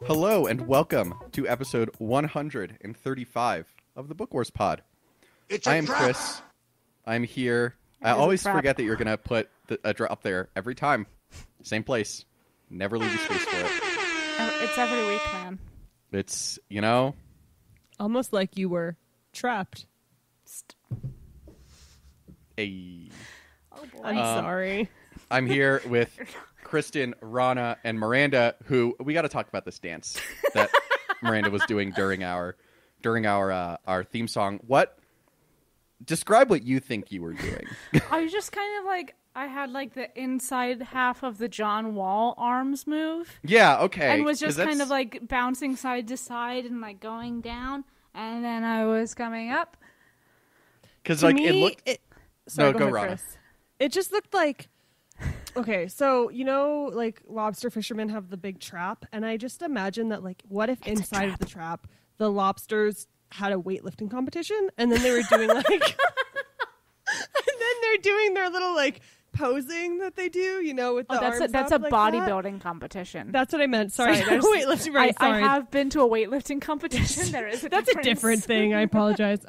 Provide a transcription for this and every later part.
Hello and welcome to episode 135 of the Book Wars Pod. I am Chris. I'm here. I always forget that you're going to put a drop there every time. Same place. Never leave the space for it. It's every week, man. It's, you know. Almost like you were trapped. Hey. Oh boy. I'm sorry. I'm here with Kristen, Rana, and Miranda, who we got to talk about this dance that Miranda was doing during our theme song. Describe what you think you were doing. I was just kind of like, I had like the inside half of the John Wall arms move. Yeah, okay. And was just kind of like bouncing side to side and like going down. And then I was coming up. Because like it looked... Sorry, no, go ahead, Rana. Chris. It just looked like... Okay, so, you know, like lobster fishermen have the big trap. And I just imagine that, like, what if inside of the trap, the lobsters had a weightlifting competition? And then they were doing like... and then they're doing their little, like, posing that they do, you know, with the arms that's up a like bodybuilding competition. That's what I meant. Sorry. Weightlifting. Right, I have been to a weightlifting competition. There is That's a different thing. I apologize.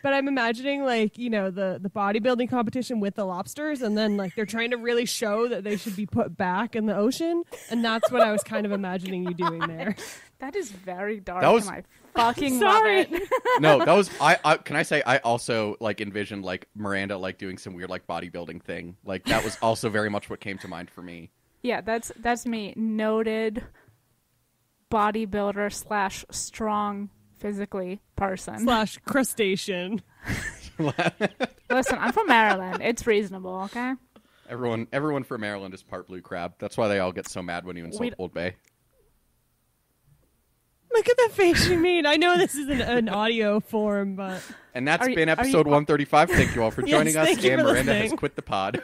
But I'm imagining, like, you know, the bodybuilding competition with the lobsters, and then, like, they're trying to really show that they should be put back in the ocean, and that's what I was kind of imagining you doing there. That is very dark. That was... And I fucking Sorry. love it. No, that was... I can I say I also, like, envisioned, like, Miranda, like, doing some weird, like, bodybuilding thing. Like, that was also very much what came to mind for me. Yeah, that's me. Noted bodybuilder / strong physically person / crustacean. Listen, I'm from Maryland. It's reasonable, okay? Everyone from Maryland is part blue crab. That's why they all get so mad when you insult Old Bay. Look at the face you made. I know this is an audio form, but... And that's been episode 135. Thank you all for joining us. Thank you And for Miranda listening. has quit the pod.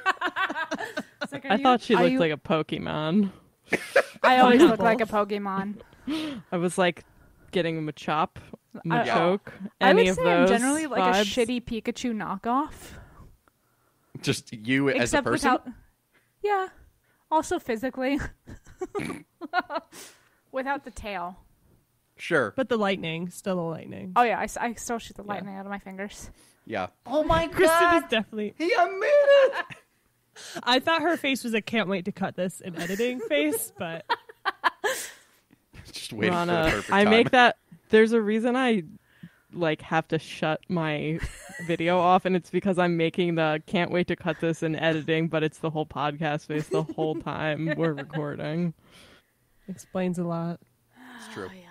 Like, I thought she looked like a Pokemon. I always look like a Pokemon. I was like getting Machop, Machoke, I any would of say those I'm generally like vibes. a shitty Pikachu knockoff. Just you as a Except person? without... Yeah. Also physically. Without the tail. Sure. But the lightning. Still the lightning. Oh, yeah. I still shoot the lightning out of my fingers. Yeah. Oh my Kristen god! is definitely... He admitted it! I thought her face was a can't wait to cut this in editing face, but... Just waiting for the Rana, perfect I time. make that. There's a reason I like have to shut my video off, and it's because I'm making the can't wait to cut this in editing, but it's the whole podcast face the whole time we're recording. Explains a lot. It's true. Oh, yeah.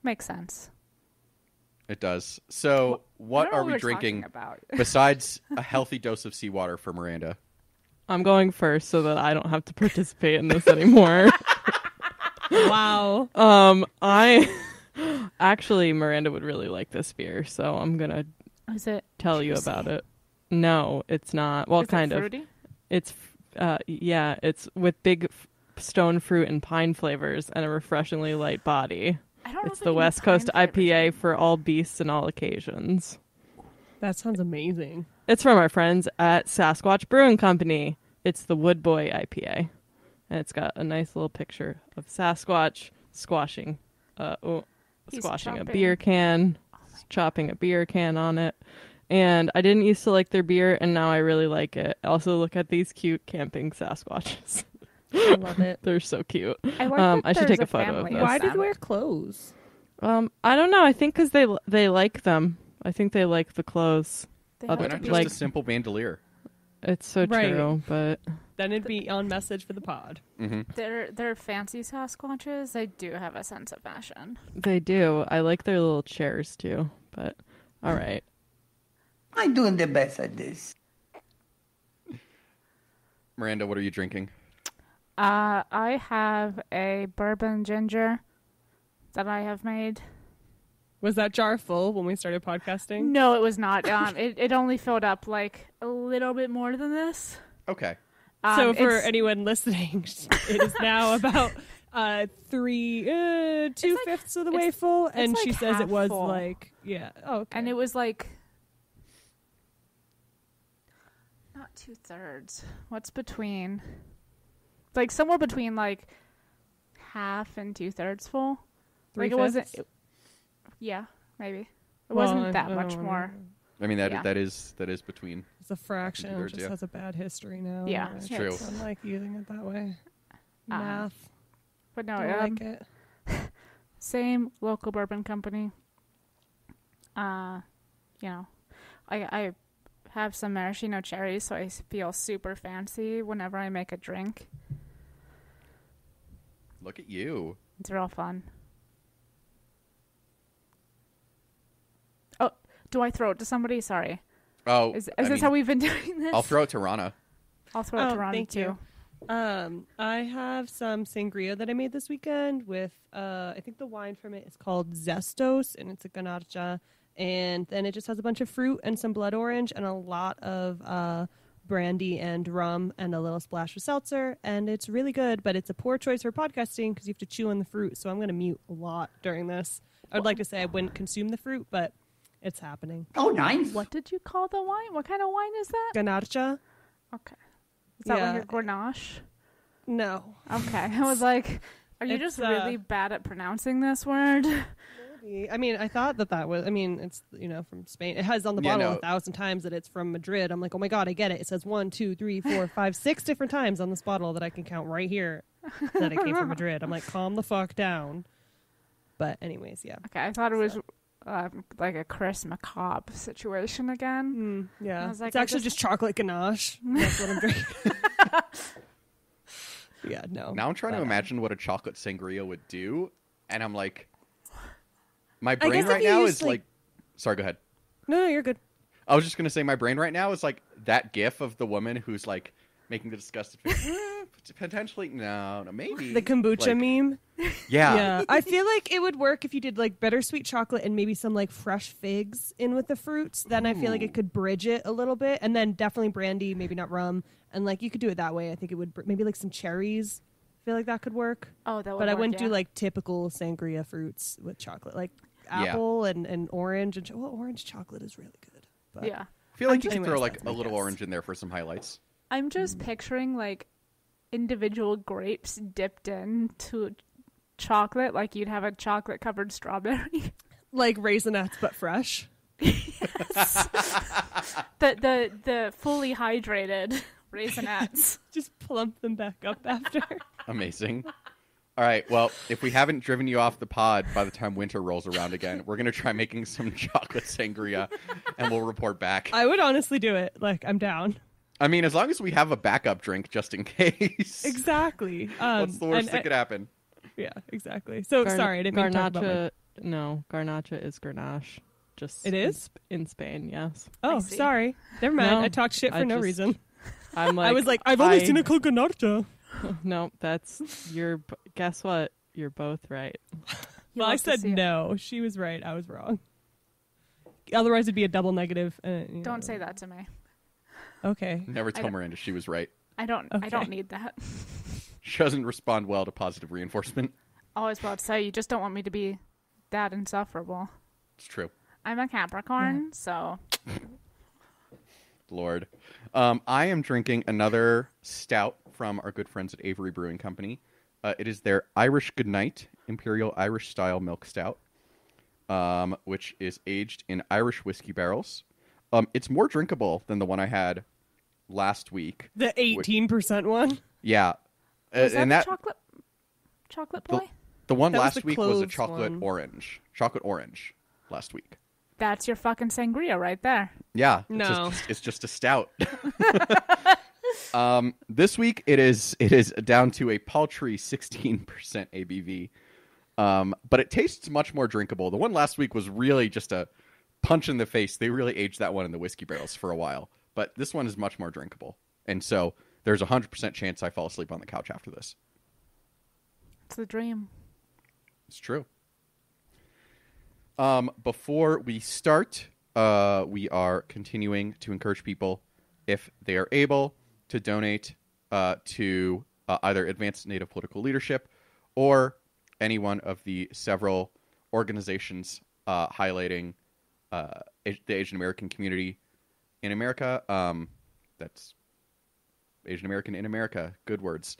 Makes sense. It does. So, what are we drinking besides a healthy dose of seawater for Miranda? I'm going first so that I don't have to participate in this anymore. Wow. I actually Miranda would really like this beer, so I'm gonna tell you about it. No, it's not. Well, kind of. It's yeah, it's with big stone fruit and pine flavors and a refreshingly light body. It's the West Coast IPA for all beasts and all occasions. That sounds amazing. It's from our friends at Sasquatch Brewing Company. It's the Wood Boy IPA. And it's got a nice little picture of Sasquatch squashing a beer can, chopping a beer can on it. And I didn't used to like their beer, and now I really like it. Also, look at these cute camping Sasquatches. I love it. They're so cute. I should take a photo of this. Why did they wear clothes? I don't know. I think because they like them. I think they like the clothes. Why not just a simple bandolier? It's so true, but then it'd be on message for the pod. Mm-hmm. They're fancy Sasquatches. They do have a sense of fashion. They do. I like their little chairs too. But all right, I'm doing the best at this. Miranda, what are you drinking? I have a bourbon ginger that I have made. Was that jar full when we started podcasting? No, it was not. It only filled up like a little bit more than this. Okay. So for anyone listening, it is now about 2/5 of the way full, and she says it was full. Like, yeah. Oh, okay. And it was like not 2/3. What's between? Like somewhere between like half and 2/3 full. Like it wasn't. Yeah, maybe it wasn't that much more. I mean that is between. It's a fraction. It just has a bad history now. Yeah, it's true. I like using it that way. Math. But no, I like it. Same local bourbon company. I have some maraschino cherries, so I feel super fancy whenever I make a drink. Look at you. It's real fun. Oh, do I throw it to somebody? Sorry. Oh, is this how we've been doing this? I'll throw it to Rana. I'll throw it to Rana too. You. I have some sangria that I made this weekend with, I think the wine from it is called Zestos, and it's a ganache, and then it just has a bunch of fruit and some blood orange and a lot of brandy and rum and a little splash of seltzer, and it's really good, but it's a poor choice for podcasting because you have to chew on the fruit, so I'm going to mute a lot during this. I would like to say I wouldn't consume the fruit, but it's happening. Oh, nice. What did you call the wine? What kind of wine is that? Ganache. Okay. Is that like your Grenache? No. Okay. I was like, are you just really bad at pronouncing this word? Maybe. I mean, I thought that was, I mean, it's, from Spain. It has on the bottle 1,000 times that it's from Madrid. I'm like, oh my God, I get it. It says 1, 2, 3, 4, 5, 6 different times on this bottle that I can count right here that it came from Madrid. I'm like, calm the fuck down. But anyways, yeah. Okay. I thought it was like a Chris Macabre situation again. Yeah. I was like, it's actually just chocolate ganache. That's what I'm drinking. Yeah, no. Now I'm trying to imagine what a chocolate sangria would do, and I'm like, my brain right now is like, sorry, go ahead. No, you're good. I was just going to say my brain right now is like that gif of the woman who's like making the disgusted face. Potentially, no, maybe. The kombucha meme? Yeah. Yeah. I feel like it would work if you did like bittersweet chocolate and maybe some like fresh figs in with the fruits. Then I feel like it could bridge it a little bit. And then definitely brandy, maybe not rum. And like you could do it that way. I think it would, maybe like some cherries. I feel like that could work. Oh, that would But work, I wouldn't do like typical sangria fruits with chocolate. Like apple and orange. And orange chocolate is really good. But yeah. I feel like you could throw like a little orange in there for some highlights. I'm just picturing like individual grapes dipped into chocolate, like you'd have a chocolate covered strawberry. Like Raisinets but fresh. Yes. the fully hydrated Raisinets. Just plump them back up after. Amazing. All right, well, if we haven't driven you off the pod by the time winter rolls around again, we're going to try making some chocolate sangria, and we'll report back. I would honestly do it. Like, I'm down. I mean, as long as we have a backup drink just in case. Exactly. What's the worst that could happen? Yeah, exactly. So, sorry, I didn't mean to talk about No, garnacha is Grenache. Just it is? In Spain, yes. Oh, sorry. Never mind. No, I talked shit for no reason. I'm like, I was like, I've only seen it called garnacha. No, guess what? You're both right. Well, I said no. She was right. I was wrong. Otherwise, it'd be a double negative. Don't say that to me. Okay. Never tell Miranda she was right. I don't need that. She doesn't respond well to positive reinforcement. I was about to say, you just don't want me to be that insufferable. It's true. I'm a Capricorn, so. Lord. I am drinking another stout from our good friends at Avery Brewing Company. It is their Irish Goodnight Imperial Irish Style Milk Stout, which is aged in Irish whiskey barrels. It's more drinkable than the one I had last week. The 18% one? Yeah. Was and that chocolate boy? The one last week was a chocolate orange. Chocolate orange last week. That's your fucking sangria right there. Yeah. No. It's just a stout. This week it is down to a paltry 16% ABV. But it tastes much more drinkable. The one last week was really just a punch in the face. They really aged that one in the whiskey barrels for a while. But this one is much more drinkable. And so there's a 100% chance I fall asleep on the couch after this. It's the dream. It's true. Before we start, we are continuing to encourage people, if they are able, to donate to either advance Native political leadership or any one of the several organizations highlighting the Asian American community in America. That's Asian American in America. Good words.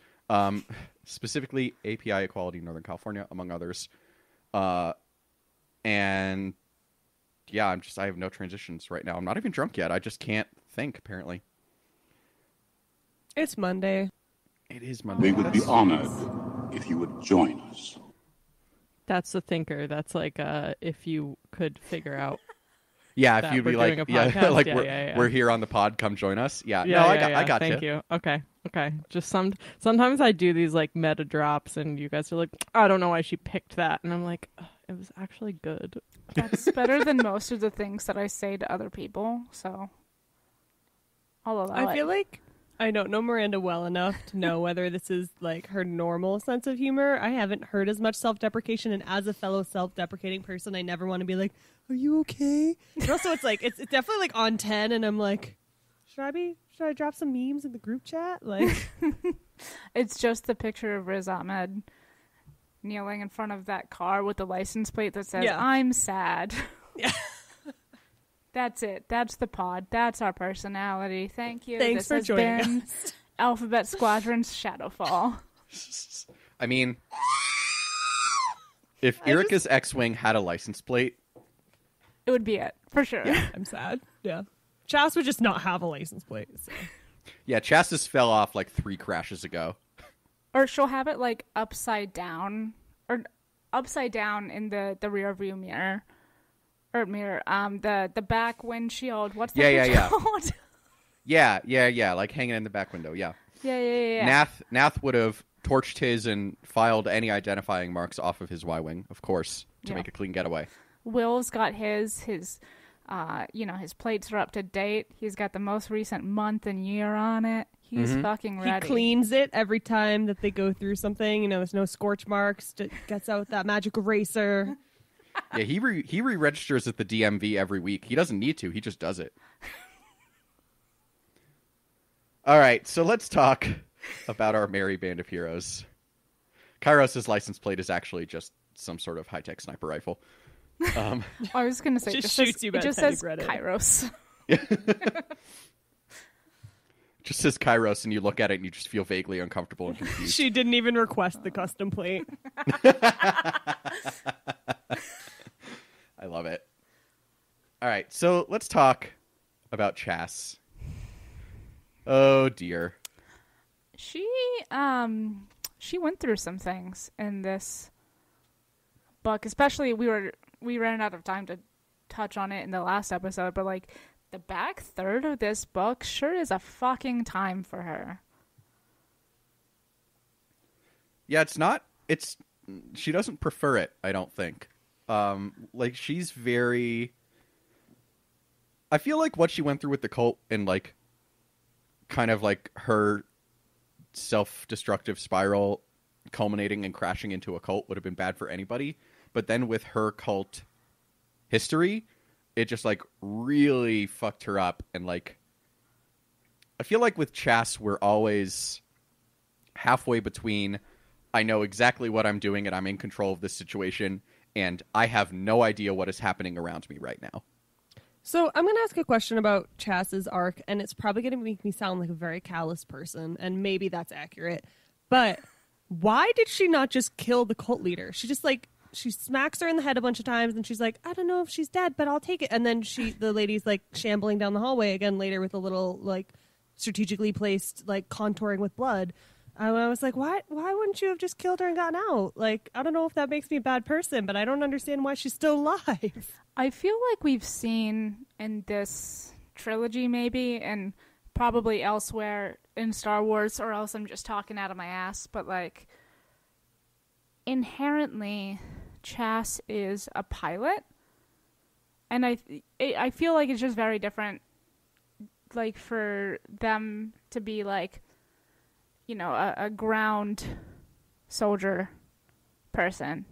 Specifically API Equality in Northern California, among others. And yeah, I have no transitions right now. I'm not even drunk yet. I just can't think, apparently. It's Monday. It is Monday. We would be honored if you would join us. That's the thinker. That's like if you could figure out. Yeah, if you'd be like, like we're here on the pod, come join us. Yeah, I got Thank you. Okay. Just sometimes I do these like meta drops, and you guys are like, I don't know why she picked that, and I'm like, it was actually good. That's better than most of the things that I say to other people. So I'll allow it. I feel like I don't know Miranda well enough to know whether this is like her normal sense of humor. I haven't heard as much self-deprecation, and as a fellow self-deprecating person, I never want to be like, "Are you okay?" But also, it's like it's definitely like on 10, and I'm like, should I drop some memes in the group chat? Like, it's just the picture of Riz Ahmed kneeling in front of that car with the license plate that says, "I'm sad." Yeah. That's it. That's the pod. That's our personality. Thank you. Thanks for joining us. Alphabet Squadron's Shadowfall. I mean, if Erica's X-Wing had a license plate, it would be it, for sure. Yeah, I'm sad. Yeah. Chas would just not have a license plate. So. Yeah, Chassis fell off like 3 crashes ago. Or she'll have it like upside down in the rear view mirror. Or mirror, the back windshield. What's that called? Yeah, like hanging in the back window. Yeah. Yeah. Nath would have torched his and filed any identifying marks off of his Y-wing, of course, to make a clean getaway. Will's got his plates are up to date. He's got the most recent month and year on it. He's fucking ready. He cleans it every time that they go through something. There's no scorch marks. Gets out that magic eraser. Yeah, he re-registers at the DMV every week. He doesn't need to. He just does it. All right, so let's talk about our merry band of heroes. Kairos' license plate is actually just some sort of high-tech sniper rifle. I was going to say, it just says Kairos. Just says Kairos, and you look at it and you just feel vaguely uncomfortable and confused. She didn't even request the custom plate. I love it. All right, so let's talk about Chas. Oh dear. She went through some things in this book, especially we ran out of time to touch on it in the last episode, but like the back third of this book sure is a fucking time for her. Yeah, she doesn't prefer it, I don't think. Like she's very, I feel like what she went through with the cult and like kind of like her self-destructive spiral culminating and crashing into a cult would have been bad for anybody. But then with her cult history, it just like really fucked her up. And like, I feel like with Chas, we're always halfway between, I know exactly what I'm doing and I'm in control of this situation, and I have no idea what is happening around me right now. So I'm going to ask a question about Chas's arc, and it's probably going to make me sound like a very callous person, and maybe that's accurate. But why did she not just kill the cult leader? She just like, she smacks her in the head a bunch of times, and she's like, I don't know if she's dead, but I'll take it. And then the lady's like shambling down the hallway again later with a little like strategically placed like contouring with blood. I was like, why wouldn't you have just killed her and gotten out? Like, I don't know if that makes me a bad person, but I don't understand why she's still alive. I feel like we've seen in this trilogy maybe, and probably elsewhere in Star Wars, or else I'm just talking out of my ass, but like inherently Chas is a pilot, and I feel like it's just very different, like for them to be like, you know, a ground soldier person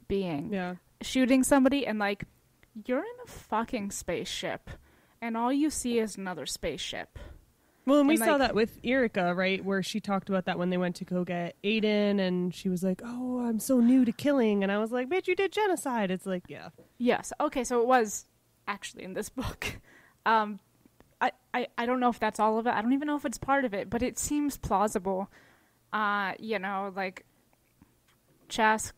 being shooting somebody, and like you're in a fucking spaceship and all you see is another spaceship, Well, and we saw that with Erika, right? Where she talked about that when they went to go get Aiden, and she was like, "Oh, I'm so new to killing," and I was like, "Bitch, you did genocide." It's like, yeah, yes, okay, so it was actually in this book. I don't know if that's all of it. I don't even know if it's part of it, but it seems plausible. Like Chas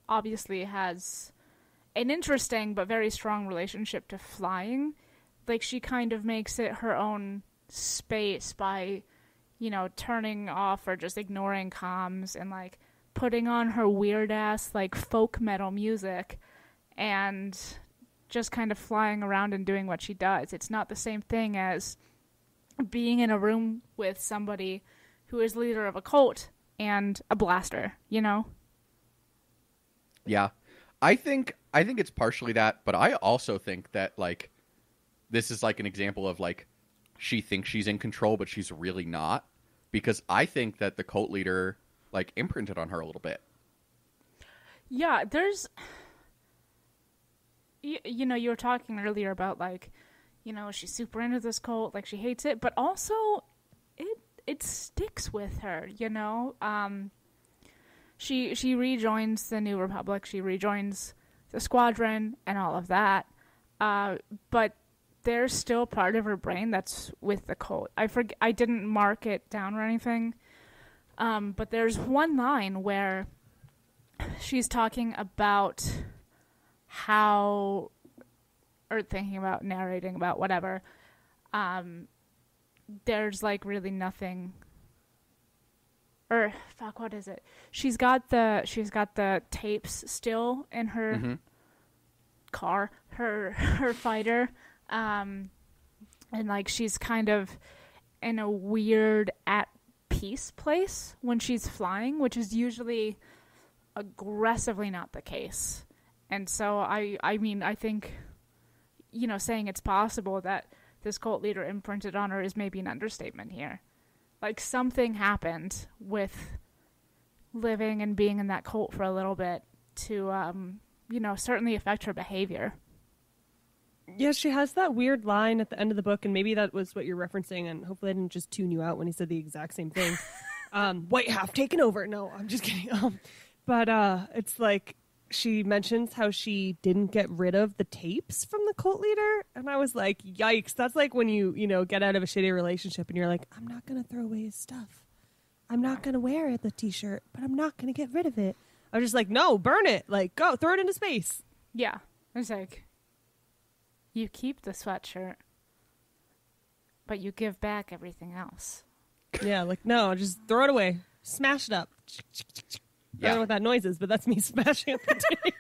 obviously has an interesting but very strong relationship to flying. Like, she kind of makes it her own space by, turning off or just ignoring comms and, like, putting on her weird-ass, like, folk metal music and just kind of flying around and doing what she does. It's not the same thing as being in a room with somebody who is leader of a cult and a blaster, Yeah. I think it's partially that, but I also think that, like, this is like an example of, like, she thinks she's in control, but she's really not, because I think that the cult leader, like, imprinted on her a little bit. Yeah, there's, you were talking earlier about, like, she's super into this cult, like, she hates it, but also it sticks with her, She rejoins the New Republic, she rejoins the Squadron and all of that, but there's still part of her brain that's with the cult. I didn't mark it down or anything, but there's one line where she's talking about how, or thinking about, narrating about, whatever, there's, like, really nothing, or fuck, what is it? She's got the tapes still in her car, her fighter, and, like, she's kind of in a weird at peace place when she's flying, which is usually aggressively not the case. And so I think, saying it's possible that this cult leader imprinted on her is maybe an understatement here. Like, something happened with living and being in that cult for a little bit to, certainly affect her behavior. Yeah, she has that weird line at the end of the book, and maybe that was what you're referencing, and hopefully I didn't just tune you out when he said the exact same thing. White half taken over. No, I'm just kidding. But it's like, she mentions how she didn't get rid of the tapes from the cult leader, and I was like, yikes. That's like when you get out of a shitty relationship and you're like, I'm not gonna throw away his stuff, I'm not gonna wear the t-shirt, but I'm not gonna get rid of it. I was just like, no, burn it, like, go throw it into space. Yeah, it's like, you keep the sweatshirt, but you give back everything else. Yeah, like, no, just throw it away, smash it up. I don't know what that noise is, but that's me smashing up the tape.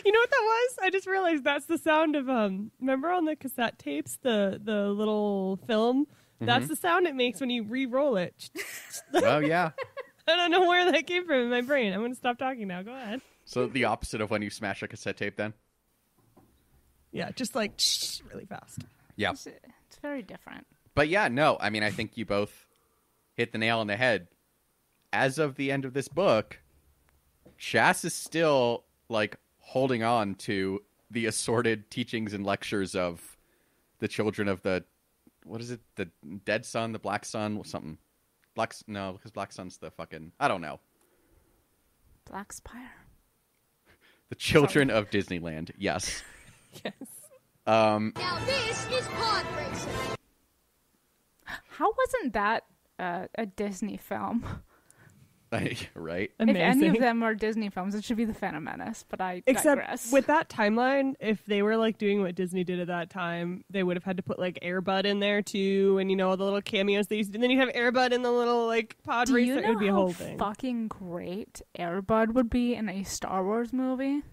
You know what that was? I just realized that's the sound of, remember on the cassette tapes, the little film? Mm-hmm. That's the sound it makes when you re-roll it. Oh, yeah. I don't know where that came from in my brain. I'm going to stop talking now. Go ahead. So the opposite of when you smash a cassette tape, then? Yeah, just like really fast. Yeah. It's very different. But yeah, no, I mean, I think you both hit the nail on the head. As of the end of this book, Chas is still, like, holding on to the assorted teachings and lectures of the children of the, what is it? The dead sun, the black sun, something. No, because Black Sun's the fucking, I don't know. Black Spire. The children of Disneyland, yes. Yes. Now this is pod racing. How wasn't that a Disney film? Right? Amazing. If any of them are Disney films, it should be The Phantom Menace, but I digress. Except with that timeline, if they were like doing what Disney did at that time, they would have had to put like Air Bud in there too, and all the little cameos they used to, and then you have Air Bud in the little like pod race. It would be a whole thing. Fucking great Air Bud would be in a Star Wars movie.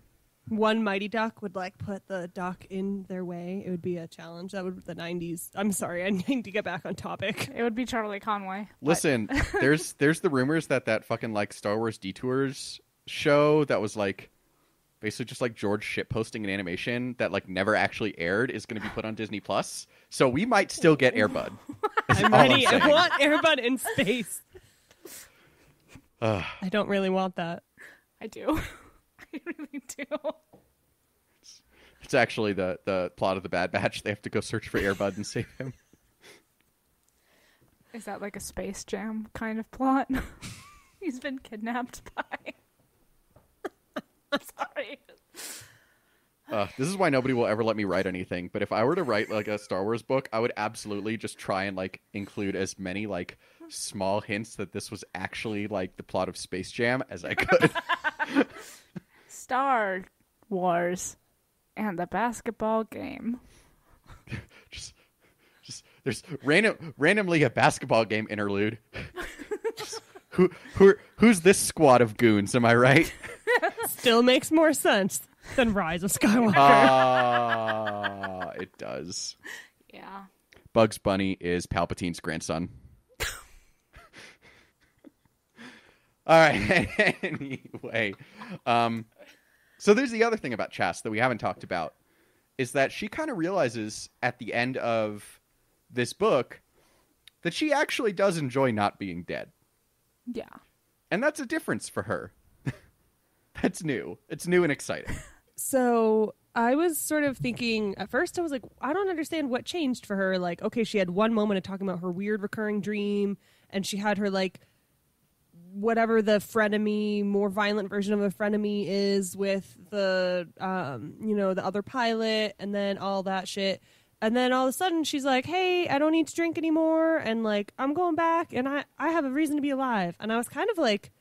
One Mighty Duck would like put the duck in their way. It would be a challenge. That would be the 90s. I'm sorry, I need to get back on topic. It would be Charlie Conway. Listen, there's the rumors that fucking like Star Wars Detours show that was like basically just like George shitposting an animation that like never actually aired is going to be put on Disney Plus. So we might still get Air Bud. I'm ready. I want Air Bud in space. I don't really want that. I do. I really do. It's actually the plot of the Bad Batch. They have to go search for Air Bud and save him. Is that like a Space Jam kind of plot? He's been kidnapped by... Sorry. This is why nobody will ever let me write anything. But if I were to write like a Star Wars book, I would absolutely just try and like include as many like small hints that this was actually like the plot of Space Jam as I could. Star Wars and the basketball game. just there's randomly a basketball game interlude. Who's this squad of goons? Am I right? Still makes more sense than Rise of Skywalker. It does. Yeah. Bugs Bunny is Palpatine's grandson. All right. Anyway, so there's the other thing about Chast that we haven't talked about, is that she kind of realizes at the end of this book that she actually does enjoy not being dead. Yeah. And that's a difference for her. That's new. It's new and exciting. So I was sort of thinking, at first I was like, I don't understand what changed for her. Like, okay, she had one moment of talking about her weird recurring dream, and she had her, like, whatever the frenemy, more violent version of a frenemy is with the, the other pilot, and then all that shit. And then all of a sudden she's like, hey, I don't need to drink anymore, and, like, I'm going back, and I have a reason to be alive. And I was kind of, like,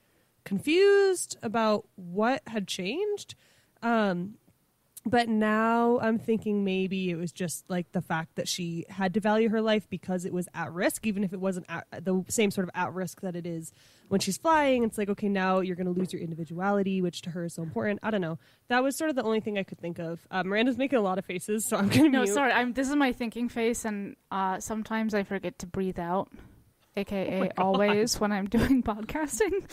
confused about what had changed. But now I'm thinking maybe it was just like the fact that she had to value her life because it was at risk, even if it wasn't the same sort of at risk that it is when she's flying. It's like, okay, now you're going to lose your individuality, which to her is so important. I don't know. That was sort of the only thing I could think of. Miranda's making a lot of faces, so I'm going to No, sorry. This is my thinking face, and sometimes I forget to breathe out, aka always when I'm doing podcasting.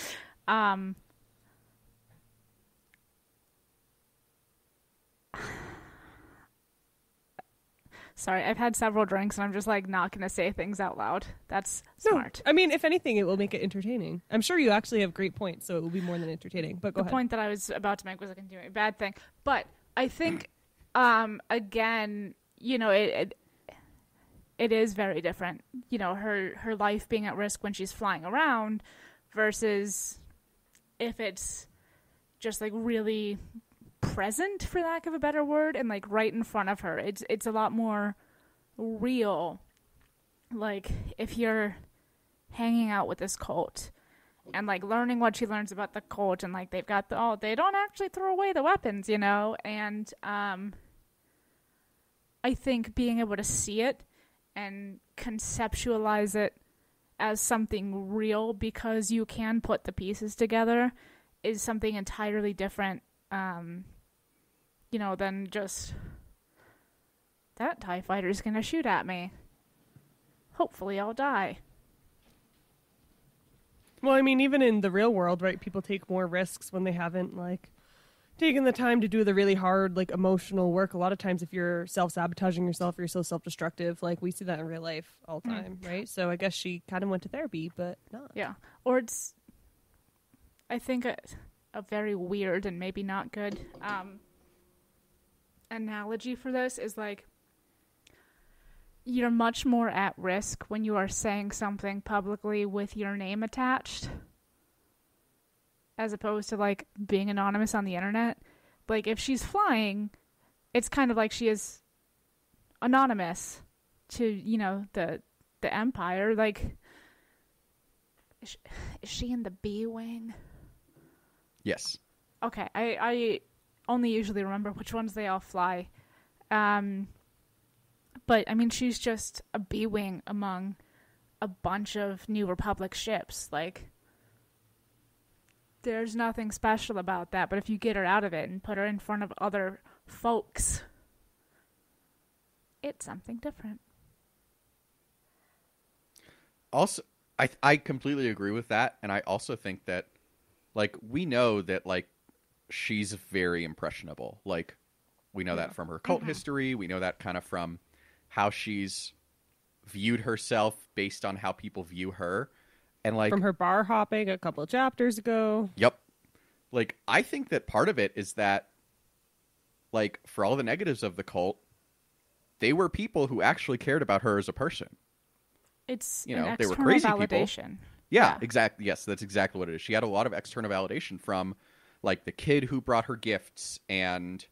Sorry, I've had several drinks and I'm just like not going to say things out loud. That's smart. No, I mean, if anything, it will make it entertaining. I'm sure you actually have great points, so it will be more than entertaining. But go ahead. The point that I was about to make was like doing a bad thing. But I think, again, it is very different. Her life being at risk when she's flying around versus if it's just like really present, for lack of a better word, and like right in front of her. It's a lot more real. Like if you're hanging out with this cult and like learning what she learns about the cult, and like they've got they don't actually throw away the weapons, and I think being able to see it and conceptualize it as something real because you can put the pieces together is something entirely different, than just that TIE fighter's gonna shoot at me. Hopefully I'll die. Well, I mean, even in the real world, right, people take more risks when they haven't, like, taken the time to do the really hard, like, emotional work. A lot of times if you're self-sabotaging yourself, you're so self-destructive. Like, we see that in real life all the time, right? So I guess she kind of went to therapy, but not. Yeah. Or it's, I think, a very weird and maybe not good analogy for this is, like, you're much more at risk when you are saying something publicly with your name attached as opposed to, like, being anonymous on the internet. Like, if she's flying, it's kind of like she is anonymous to, the Empire. Like, is she in the B-Wing? Yes. Okay, I only usually remember which ones they all fly. But, I mean, she's just a B-Wing among a bunch of New Republic ships. Like, there's nothing special about that. But if you get her out of it and put her in front of other folks, it's something different. Also, I completely agree with that. And I also think that, like, we know that, like, she's very impressionable. Like, we know that from her cult history. We know that kind of from how she's viewed herself based on how people view her. And like from her bar hopping a couple of chapters ago. Yep. Like, I think that part of it is that, like, for all the negatives of the cult, they were people who actually cared about her as a person. It's you know, an they were external crazy validation. people. Yeah, exactly. Yes, that's exactly what it is. She had a lot of external validation from, like, the kid who brought her gifts and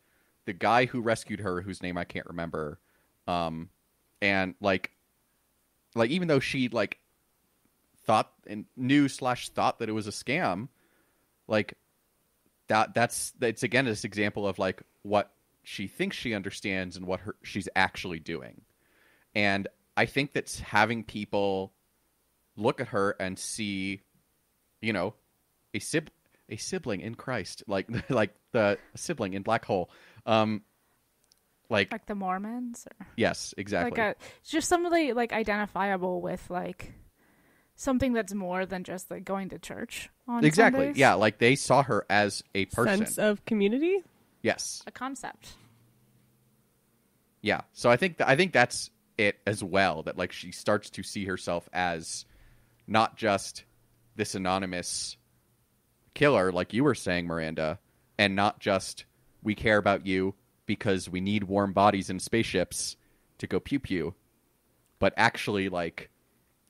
the guy who rescued her, whose name I can't remember. And like even though she like thought and thought that it was a scam, like that's again this example of like what she thinks she understands and what she's actually doing. And I think that's having people look at her and see, you know, a sibling in Christ, like the sibling in Black Hole, like the Mormons. Or... Yes, exactly. Like just somebody like identifiable with like something that's more than just like going to church on exactly. Sundays. Yeah, like they saw her as a person. Sense of community. Yes, a concept. Yeah, so I think that's it as well. That like she starts to see herself as not just this anonymous killer, like you were saying, Miranda, and not just we care about you because we need warm bodies in spaceships to go pew pew, but actually like,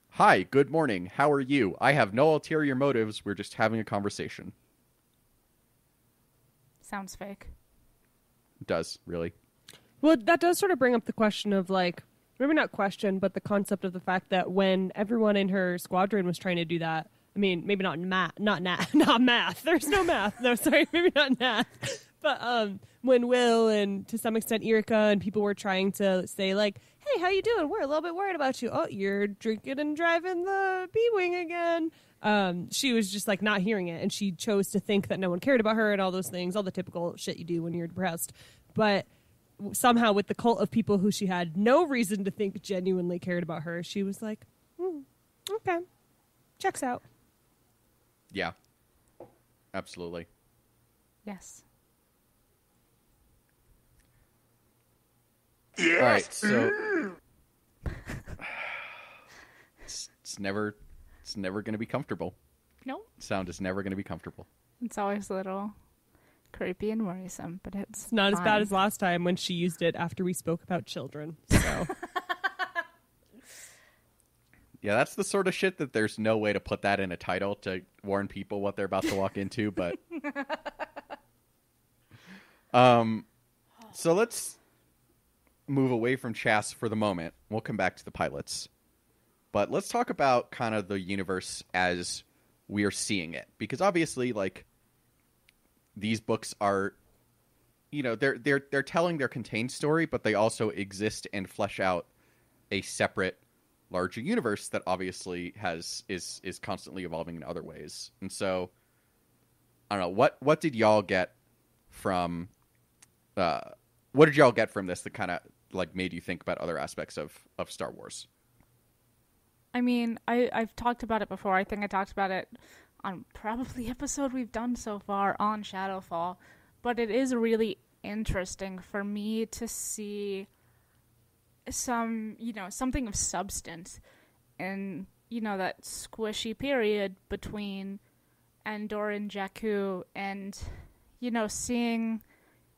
hi, good morning, how are you? I have no ulterior motives. We're just having a conversation. Sounds fake. It does, really. Well, that does sort of bring up the question of like, maybe not question, but the concept of the fact that when everyone in her squadron was trying to do that, I mean, maybe not math. There's no math. No, sorry, maybe not math. But when Will and to some extent Erica and people were trying to say like, hey, how you doing? We're a little bit worried about you. Oh, you're drinking and driving the B-Wing again. She was just like not hearing it. And she chose to think that no one cared about her and all those things, all the typical shit you do when you're depressed. But somehow with the cult of people who she had no reason to think genuinely cared about her, she was like, okay, checks out. Yeah, absolutely. Yes. Yes. All right, so it's never going to be comfortable. No. Sound is never going to be comfortable. It's always a little creepy and worrisome, but it's not fine. As bad as last time when she used it after we spoke about children. So. Yeah, that's the sort of shit that there's no way to put that in a title to warn people what they're about to walk into, but so let's move away from Chas for the moment. We'll come back to the pilots. But let's talk about kind of the universe as we are seeing it, because obviously like these books are, you know, they're telling their contained story, but they also exist and flesh out a separate larger universe that obviously is constantly evolving in other ways. And so I don't know, what did y'all get from this that kind of like made you think about other aspects of Star Wars? I mean, I've talked about it before. I think I talked about it on probably episode we've done so far on Shadowfall, but it is really interesting for me to see something of substance in, that squishy period between Endor and Jakku, and, seeing,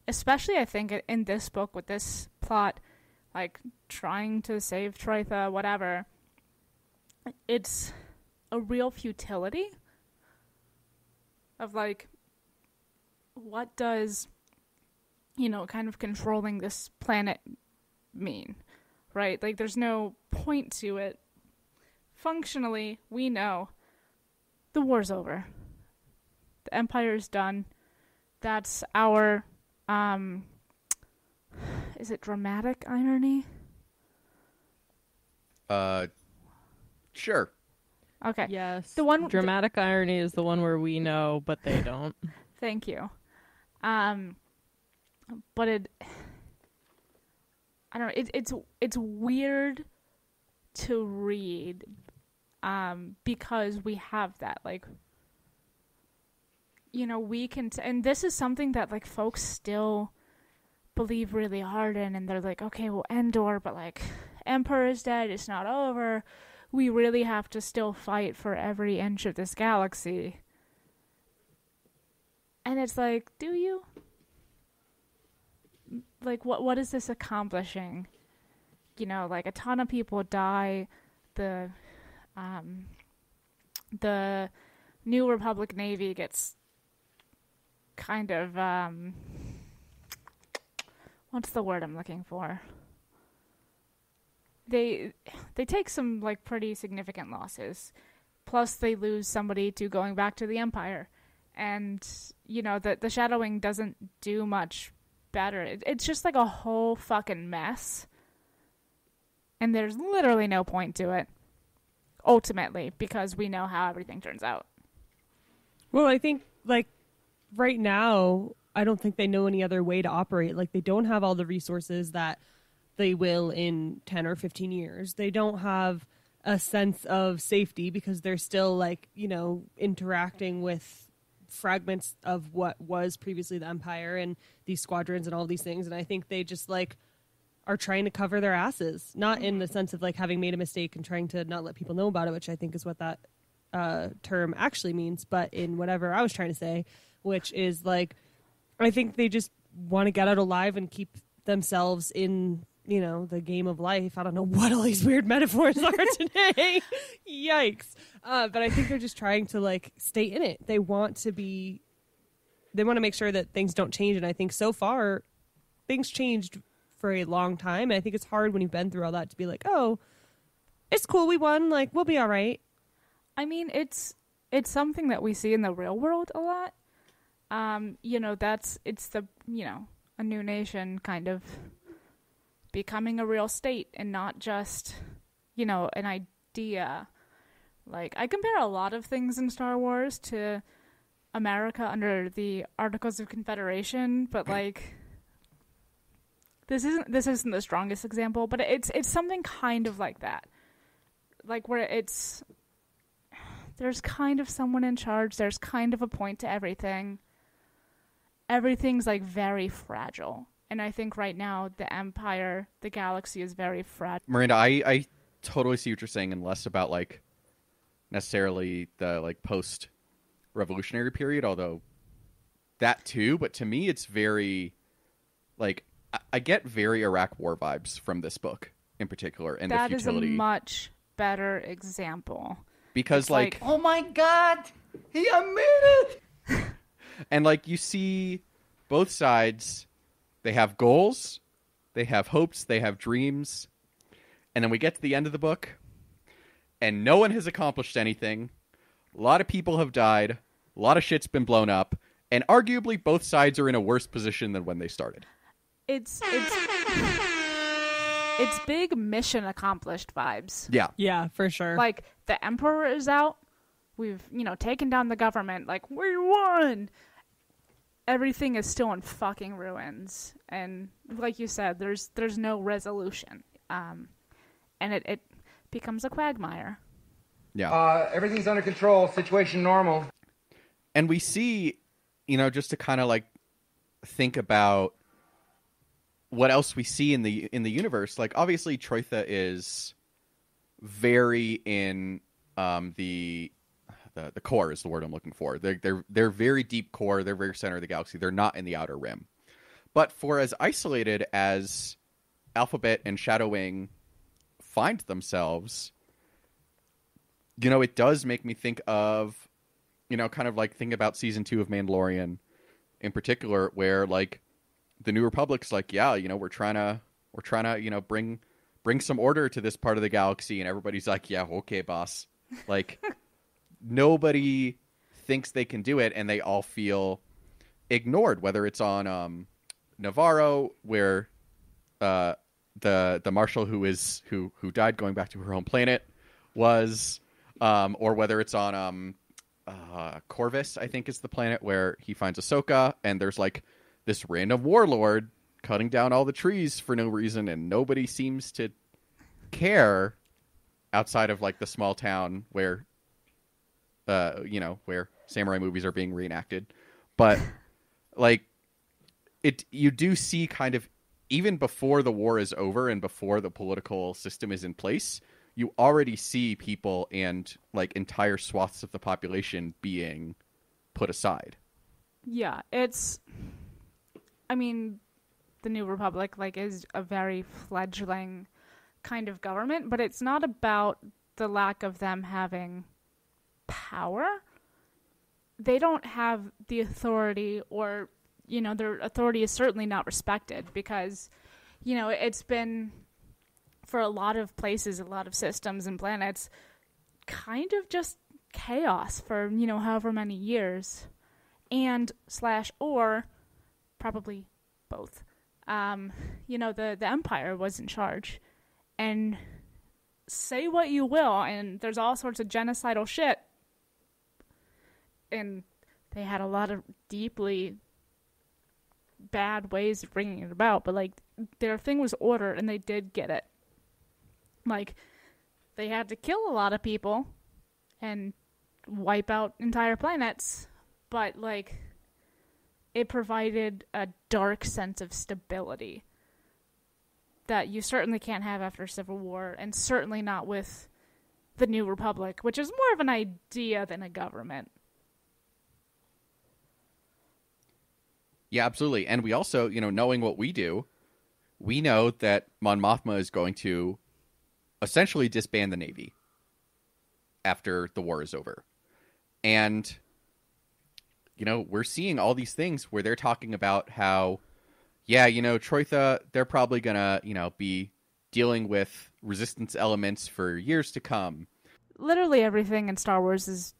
especially I think in this book with this plot, like trying to save Tritha, whatever, it's a real futility of like, what does, kind of controlling this planet mean? Right? Like, there's no point to it. Functionally, we know the war's over. The Empire's done. That's our, is it dramatic irony? Sure. Okay. Yes. The one dramatic irony is the one where we know, but they don't. Thank you. But I don't know. It's weird to read, because we have that, like, we can, and this is something that like folks still believe really hard in, and they're like, okay, well, Endor, but like, Emperor is dead. It's not over. We really have to still fight for every inch of this galaxy. And it's like, do you? Like, what is this accomplishing? Like, a ton of people die. the New Republic Navy gets kind of what's the word I'm looking for? They take some like pretty significant losses. Plus they lose somebody to going back to the Empire. And, you know, the shadowing doesn't do much better. It's just like a whole fucking mess. And there's literally no point to it, ultimately, because we know how everything turns out. Well, I think, like, right now, I don't think they know any other way to operate. Like, they don't have all the resources that they will in 10 or 15 years. They don't have a sense of safety because they're still, like, you know, interacting with fragments of what was previously the Empire and these squadrons and all these things. And I think they just, like, are trying to cover their asses, not in the sense of, like, having made a mistake and trying to not let people know about it, which I think is what that term actually means, but in whatever I was trying to say, which is, like, I think they just want to get out alive and keep themselves in, you know, the game of life. I don't know what all these weird metaphors are today. Yikes. But I think they're just trying to, like, stay in it. They want to make sure that things don't change. And I think so far things changed for a long time. And I think it's hard when you've been through all that to be like, oh, it's cool. We won. Like, we'll be all right. I mean, it's something that we see in the real world a lot. You know, it's the, you know, a new nation kind of becoming a real state and not just, you know, an idea. Like, I compare a lot of things in Star Wars to America under the Articles of Confederation, but, like, this isn't the strongest example, but it's something kind of like that. Like, where there's kind of someone in charge, there's kind of a point to everything. Everything's, like, very fragile. And I think right now, the Empire, the galaxy is very fragile. Miranda, I totally see what you're saying, and less about, like, necessarily the, like, post-revolutionary period, although that too, but to me it's very, like, I get very Iraq War vibes from this book in particular, and the futility. That is a much better example. Because, it's like, oh my God, he admitted it! And, like, you see both sides, they have goals, they have hopes, they have dreams, and then we get to the end of the book, and no one has accomplished anything. A lot of people have died, a lot of shit's been blown up, and arguably both sides are in a worse position than when they started. It's big mission accomplished vibes. Yeah. Yeah, for sure. Like, the Emperor is out. We've, you know, taken down the government. Like, we won! Everything is still in fucking ruins. And like you said, there's no resolution. And it becomes a quagmire. Yeah. Everything's under control. Situation normal. And we see, you know, just to kind of, like, think about what else we see in the universe. Like, obviously Troitha is very in the core is the word I'm looking for. They're very deep core. They're very center of the galaxy. They're not in the outer rim. But for as isolated as Alphabet and Shadowwing find themselves, you know, it does make me think of, you know, kind of like think about season 2 of Mandalorian in particular, where, like, the New Republic's like, yeah, you know, we're trying to, you know, bring some order to this part of the galaxy, and everybody's like, yeah, okay, boss. Like, nobody thinks they can do it, and they all feel ignored, whether it's on Navarro, where the marshal who died going back to her home planet was, or whether it's on Corvus, I think is the planet where he finds Ahsoka, and there's, like, this random warlord cutting down all the trees for no reason, and nobody seems to care outside of, like, the small town where, you know, where samurai movies are being reenacted. But, like, you do see kind of, even before the war is over and before the political system is in place, you already see people and, like, entire swaths of the population being put aside. Yeah, I mean, the New Republic, like, is a very fledgling kind of government, but it's not about the lack of them having power, they don't have the authority, or, you know, their authority is certainly not respected because, you know, it's been, for a lot of places, a lot of systems and planets, kind of just chaos for, you know, however many years. And / or probably both. You know, the Empire was in charge. And say what you will, and there's all sorts of genocidal shit. And they had a lot of deeply bad ways of bringing it about, but, like, their thing was order, and they did get it. Like, they had to kill a lot of people and wipe out entire planets, but, like, it provided a dark sense of stability that you certainly can't have after Civil War, and certainly not with the New Republic, which is more of an idea than a government. Yeah, absolutely. And we also, you know, knowing what we do, we know that Mon Mothma is going to essentially disband the Navy after the war is over. And, you know, we're seeing all these things where they're talking about how, yeah, you know, Troitha, they're probably going to, you know, be dealing with resistance elements for years to come. Literally everything in Star Wars is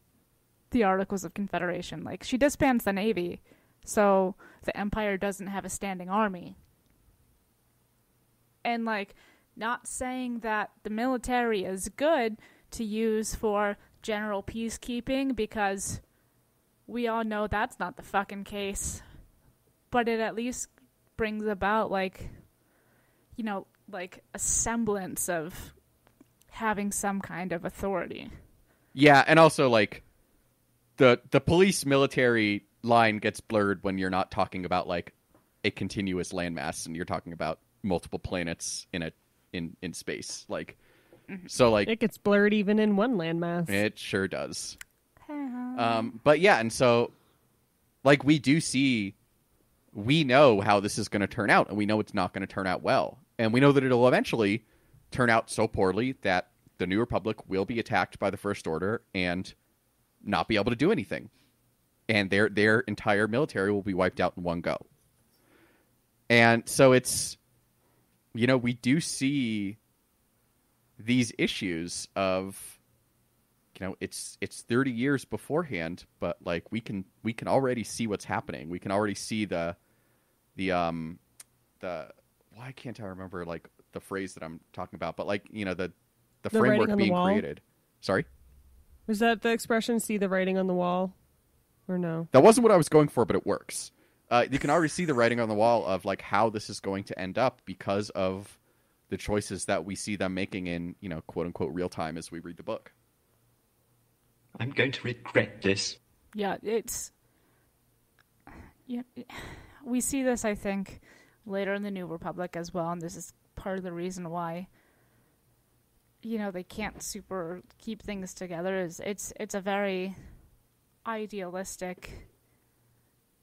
the Articles of Confederation. Like, she disbands the Navy, so the Empire doesn't have a standing army. And, like, not saying that the military is good to use for general peacekeeping, because we all know that's not the fucking case. But it at least brings about, like, you know, like, a semblance of having some kind of authority. Yeah, and also, like, the police military line gets blurred when you're not talking about, like, a continuous landmass, and you're talking about multiple planets in space. Like, so, like, it gets blurred even in one landmass. It sure does. But yeah, and so, like, we know how this is going to turn out, and we know it's not going to turn out well, and we know that it'll eventually turn out so poorly that the New Republic will be attacked by the First Order and not be able to do anything, and their entire military will be wiped out in one go. And so it's, you know, we do see these issues of, you know, it's 30 years beforehand, but, like, we can already see what's happening. We can already see the why can't I remember, like, the phrase that I'm talking about, but, like, you know, the framework being created. Sorry? Was that the expression, see the writing on the wall? Or no? That wasn't what I was going for, but it works. You can already see the writing on the wall of, like, how this is going to end up because of the choices that we see them making in, you know, quote unquote real time as we read the book. I'm going to regret this. Yeah, we see this, I think, later in the New Republic as well, and this is part of the reason why, you know, they can't super keep things together. Is it's a very idealistic,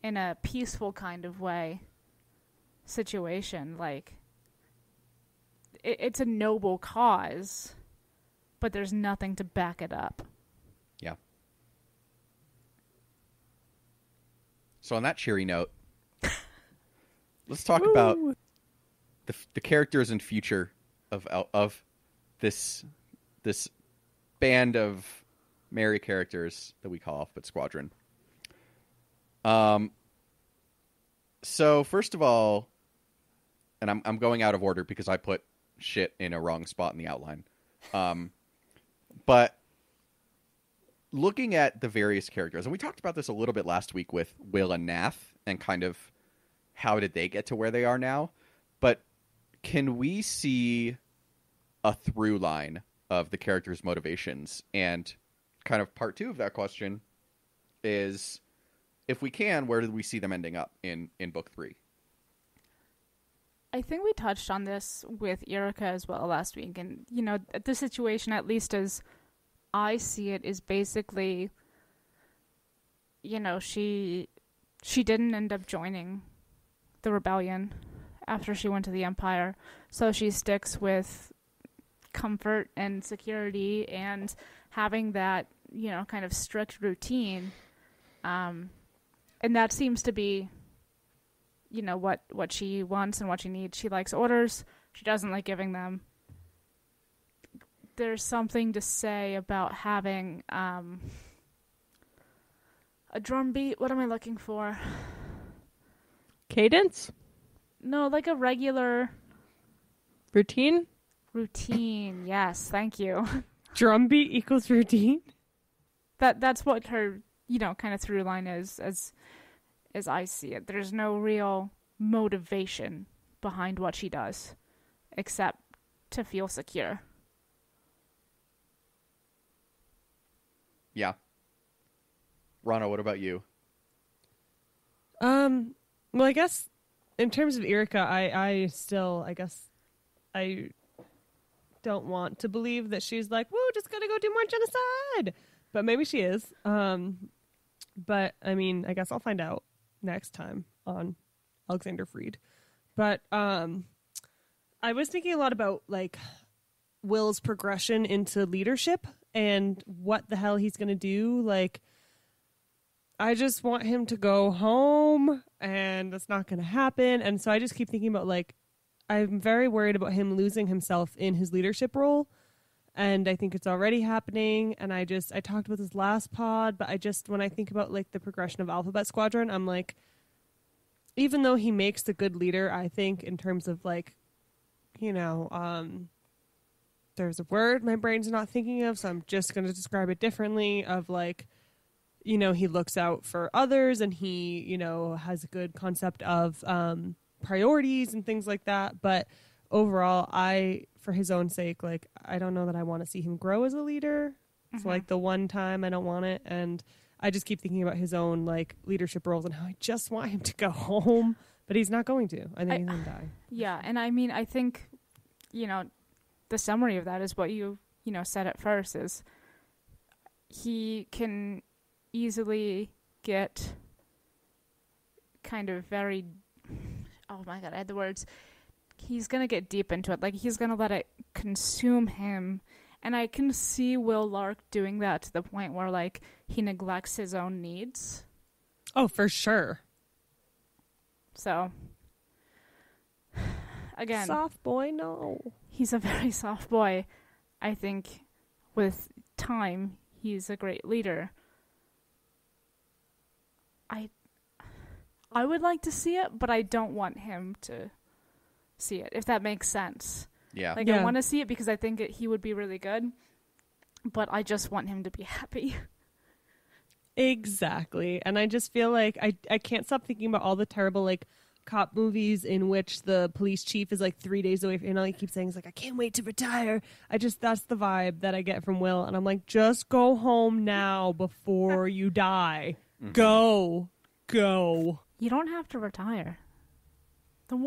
in a peaceful kind of way, situation. Like, it's a noble cause, but there's nothing to back it up. Yeah. So on that cheery note, let's talk about the characters and future of this band of merry characters that we call Alphabet Squadron. So first of all, and I'm going out of order because I put shit in a wrong spot in the outline. But looking at the various characters, and we talked about this a little bit last week with Will and Nath, and kind of how did they get to where they are now. But can we see a through line of the characters' motivations? And kind of part two of that question is, if we can, where did we see them ending up in book 3? I think we touched on this with Erica as well last week. And, you know, the situation, at least as I see it, is basically, you know, she didn't end up joining the rebellion after she went to the Empire. So she sticks with comfort and security and having that, kind of strict routine. And that seems to be, what she wants and what she needs. She likes orders. She doesn't like giving them. There's something to say about having a drum beat. What am I looking for? Cadence? No, like a regular... Routine? Routine, yes. Thank you. Drum beat equals routine? That's what her, kind of through line is, as I see it. There's no real motivation behind what she does, except to feel secure. Yeah. Rana, what about you? Well, I guess in terms of Erika, I don't want to believe that she's like, woo, just gonna go do more genocide. But maybe she is. But I mean, I guess I'll find out next time on Alexander Freed. But I was thinking a lot about like Will's progression into leadership and what the hell he's gonna do. Like, I just want him to go home, and that's not going to happen. And so I just keep thinking about, like, I'm very worried about him losing himself in his leadership role. And I think it's already happening. And I talked about this last pod, but when I think about, like, the progression of Alphabet Squadron, I'm like, even though he makes the good leader, I think in terms of, like, there's a word my brain's not thinking of, so I'm just going to describe it differently, of, like, he looks out for others, and he, has a good concept of priorities and things like that. But overall, for his own sake, like, I don't know that I want to see him grow as a leader. Mm-hmm. So, like, the one time I don't want it. And I just keep thinking about his own, like, leadership roles and how I just want him to go home. But he's not going to. I think he's going to die. Yeah, and I mean, I think, the summary of that is what you, said at first, is he can easily get kind of very, oh my god, I had the words. He's going to get deep into it. Like, he's going to let it consume him. And I can see Will Lark doing that to the point where, like, he neglects his own needs. Oh, for sure. So, again. Soft boy, no. He's a very soft boy. I think with time, he's a great leader. I would like to see it, but I don't want him to see it, if that makes sense. Yeah. Like, I want to see it because I think he would be really good, but I just want him to be happy. Exactly. And I just feel like I can't stop thinking about all the terrible, like, cop movies in which the police chief is, like, 3 days away. And all he keeps saying is, like, I can't wait to retire. That's the vibe that I get from Will. And I'm like, just go home now before you die. Mm-hmm. Go. You don't have to retire.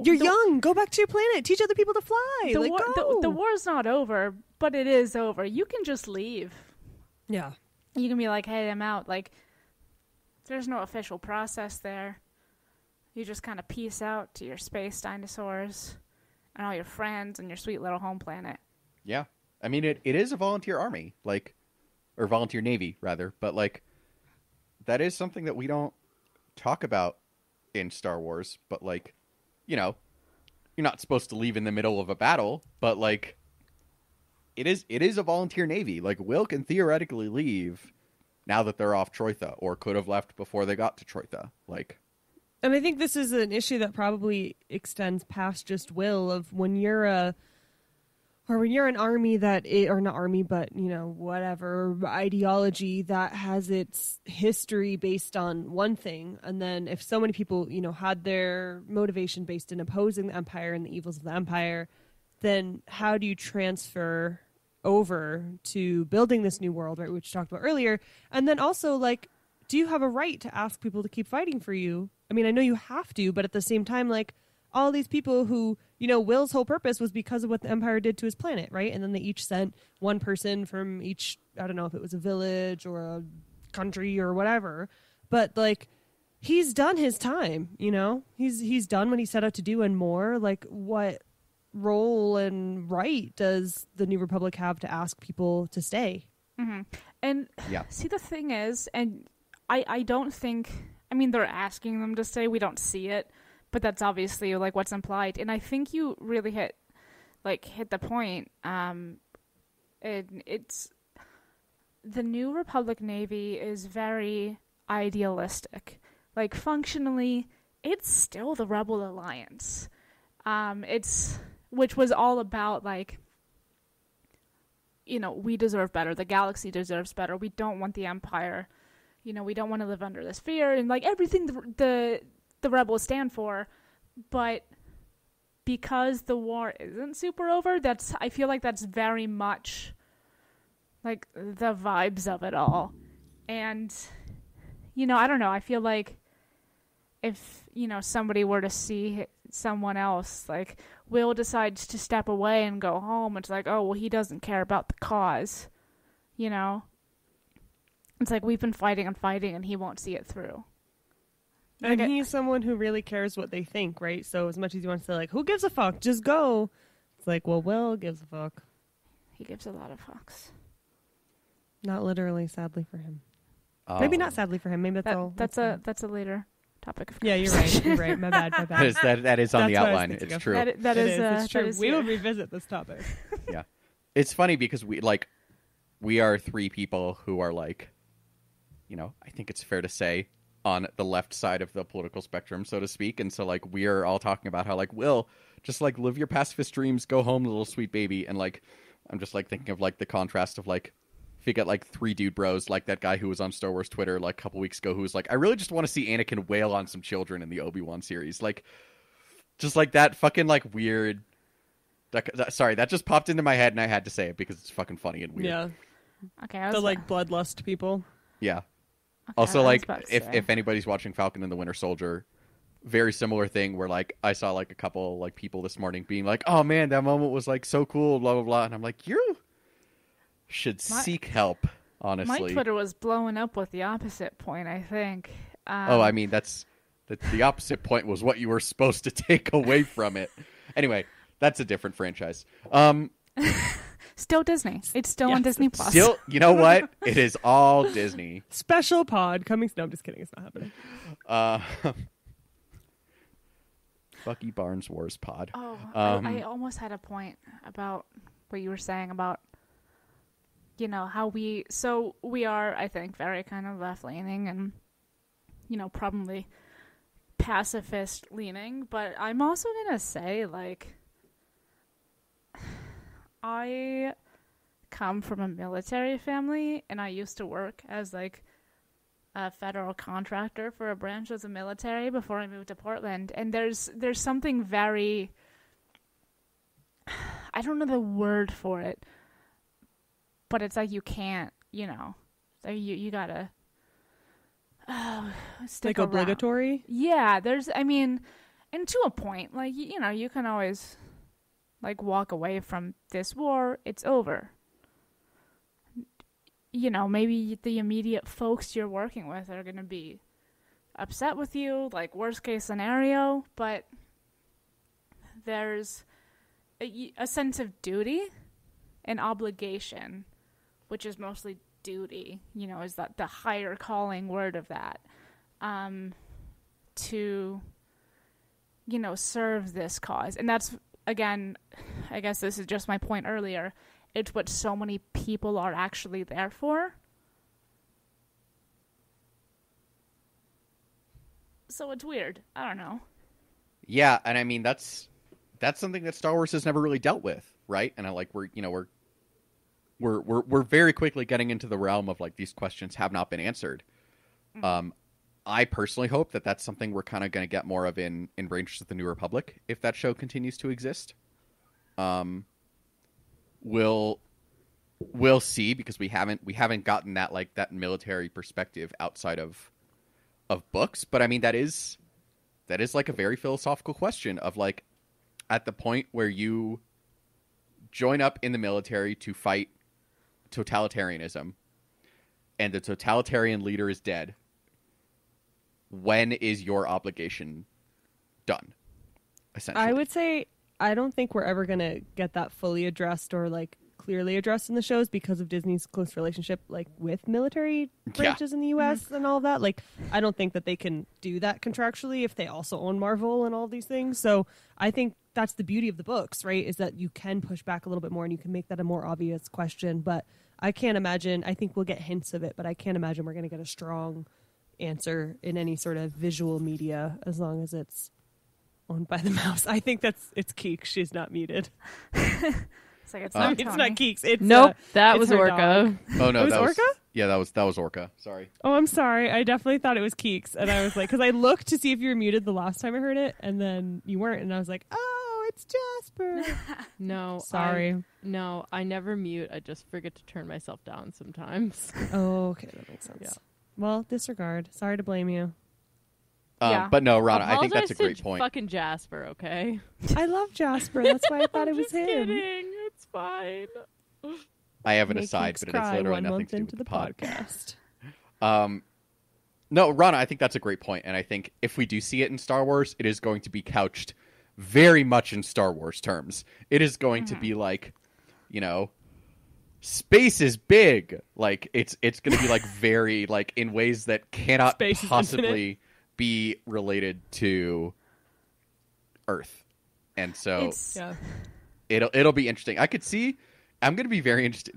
You're young. Go back to your planet. Teach other people to fly. The war's not over, but it is over. You can just leave. Yeah. You can be like, hey, I'm out. Like, there's no official process there. You just kind of peace out to your space dinosaurs and all your friends and your sweet little home planet. Yeah. I mean, it is a volunteer army, like, or volunteer navy, rather. But, like, that is something that we don't talk about in Star Wars. But, like, you're not supposed to leave in the middle of a battle, but, like, it is a volunteer navy. Like, Will can theoretically leave now that they're off Troitha, or could have left before they got to Troitha. Like, and I think this is an issue that probably extends past just Will, of when you're an army or not army, but, whatever ideology that has its history based on one thing. And then if so many people, had their motivation based in opposing the Empire and the evils of the Empire, then how do you transfer over to building this new world, right, which we talked about earlier? And then also, like, do you have a right to ask people to keep fighting for you? I mean, I know you have to, but at the same time, like, all these people who, Will's whole purpose was because of what the Empire did to his planet, right? And then they each sent one person from each, I don't know if it was a village or a country or whatever, but, like, he's done his time, He's done what he set out to do and more. Like, what role and right does the New Republic have to ask people to stay? Mm-hmm. And see, the thing is, and I don't think, I mean, they're asking them to stay. We don't see it, but that's obviously like what's implied. And I think you really hit the point. And it's the New Republic Navy is very idealistic. Like, functionally, it's still the Rebel Alliance. Which was all about, like, you know, we deserve better. The galaxy deserves better. We don't want the Empire. You know, we don't want to live under this fear. And, like, everything the rebels stand for. But because the war isn't super over, I feel like that's very much, like, the vibes of it all. And, you know, I don't know. I feel like if, you know, somebody were to see someone else, like, Will decides to step away and go home, it's like, oh, well, he doesn't care about the cause, you know? It's like, we've been fighting and fighting, and he won't see it through. And he's someone who really cares what they think, right? So as much as you want to say, like, who gives a fuck? Just go. It's like, well, Will gives a fuck. He gives a lot of fucks. Not literally, sadly for him. Maybe not sadly for him. Maybe that's a later topic of conversation. Yeah, you're right. My bad. That is on the outline. It's true. That is true. We will revisit this topic. Yeah. It's funny because we are three people who are, like, you know, I think it's fair to say, on the left side of the political spectrum, so to speak. And so, like, we are all talking about how, like, Will, just, like, live your pacifist dreams, go home, little sweet baby. And, like, I'm just, like, thinking of, like, the contrast of, like, if you get, like, three dude bros, like that guy who was on Star Wars Twitter, like, a couple weeks ago, who was like, I really just want to see Anakin wail on some children in the Obi-Wan series. Like, just, like, that fucking, like, weird... Sorry, that just popped into my head, and I had to say it because it's fucking funny and weird. Yeah. Okay, the, like, bloodlust people. Yeah. Okay, also, like, if anybody's watching Falcon and the Winter Soldier, very similar thing where, like, I saw, like, a couple, like, people this morning being like, oh, man, that moment was, like, so cool, blah, blah, blah. And I'm like, you should seek help, honestly. My Twitter was blowing up with the opposite point, I think. I mean, that's the opposite point was what you were supposed to take away from it. Anyway, that's a different franchise. Still Disney. It's still on Disney Plus. Still, you know what? It is all Disney. Special pod coming. No, I'm just kidding. It's not happening. Fucky Barnes Wars pod. Oh, I almost had a point about what you were saying about, you know, how we are, I think, very kind of left-leaning and, you know, probably pacifist-leaning. But I'm also going to say, like, I come from a military family, and I used to work as, like, a federal contractor for a branch of the military before I moved to Portland. And there's something very, I don't know the word for it, but it's like you can't, you know, so you gotta stick like around. Obligatory? Yeah, I mean, and to a point, like, you know, you can always, like, walk away from this war, it's over. You know, maybe the immediate folks you're working with are going to be upset with you, like, worst case scenario, but there's a sense of duty and obligation, which is mostly duty, you know, is that the higher calling word of that, to, you know, serve this cause. And that's, again, I guess this is just my point earlier, it's what so many people are actually there for. So it's weird. I don't know. Yeah, and I mean that's something that Star Wars has never really dealt with, right? And we're very quickly getting into the realm of, like, these questions have not been answered. Mm-hmm. I personally hope that that's something we're kind of going to get more of in Rangers of the New Republic if that show continues to exist. We'll see, because we haven't gotten that, like, that military perspective outside of books. But I mean, that is like a very philosophical question of, like, at the point where you join up in the military to fight totalitarianism and the totalitarian leader is dead, when is your obligation done? Essentially, I would say I don't think we're ever going to get that fully addressed or like clearly addressed in the shows because of Disney's close relationship like with military branches in the US and all of that. Like I don't think that they can do that contractually if they also own Marvel and all these things. So I think that's the beauty of the books, right? Is that you can push back a little bit more and you can make that a more obvious question. But I can't imagine, I think we'll get hints of it, but I can't imagine we're going to get a strong answer in any sort of visual media as long as it's owned by the mouse. I think it's Keeks. She's not muted. It's like it's not Keeks. It's nope. That was Orca. Dog. Oh no, that was Orca. Yeah, that was Orca. Sorry. Oh, I'm sorry. I definitely thought it was Keeks, and I was like, because I looked to see if you were muted the last time I heard it, and then you weren't, and I was like, oh, it's Jasper. No, sorry. I never mute. I just forget to turn myself down sometimes. Oh, okay, that makes sense. Yeah. Well, disregard. Sorry to blame you. But no, Rana, I think that's a great point. Fucking Jasper, okay? I love Jasper. That's why I thought it was him. Kidding. It's fine. I have an aside, but it has literally nothing to do with the podcast. No, Rana, I think that's a great point, and I think if we do see it in Star Wars, it is going to be couched very much in Star Wars terms. It is going to be like, space is big. Like it's going to be like very like in ways that cannot possibly be related to Earth, and so it'll be interesting. I could see. I'm going to be very interested.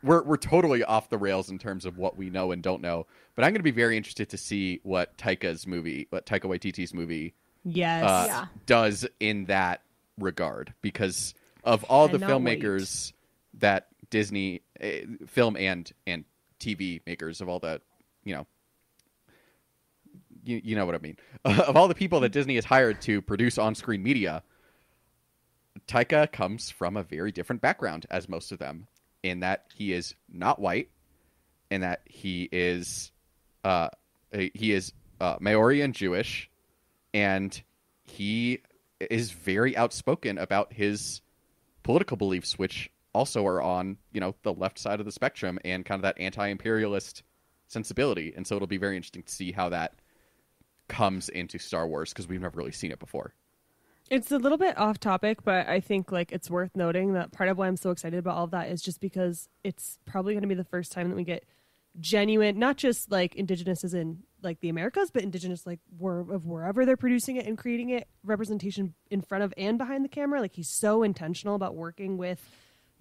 We're totally off the rails in terms of what we know and don't know, but I'm going to be very interested to see what Taika Waititi's movie, does in that regard, because of all the filmmakers that Disney film and TV makers of all the you know what I mean. Of all the people that Disney has hired to produce on-screen media, Taika comes from a very different background as most of them, in that he is not white, in that he is Maori and Jewish, and he is very outspoken about his political beliefs, which also are on the left side of the spectrum and kind of that anti-imperialist sensibility. And so it'll be very interesting to see how that comes into Star Wars, because we've never really seen it before. It's a little bit off topic, but I think like it's worth noting that part of why I'm so excited about all of that is just because it's probably going to be the first time that we get genuine, not just like indigenous as in like the Americas, but indigenous like wherever they're producing it and creating it, representation in front of and behind the camera. Like he's so intentional about working with,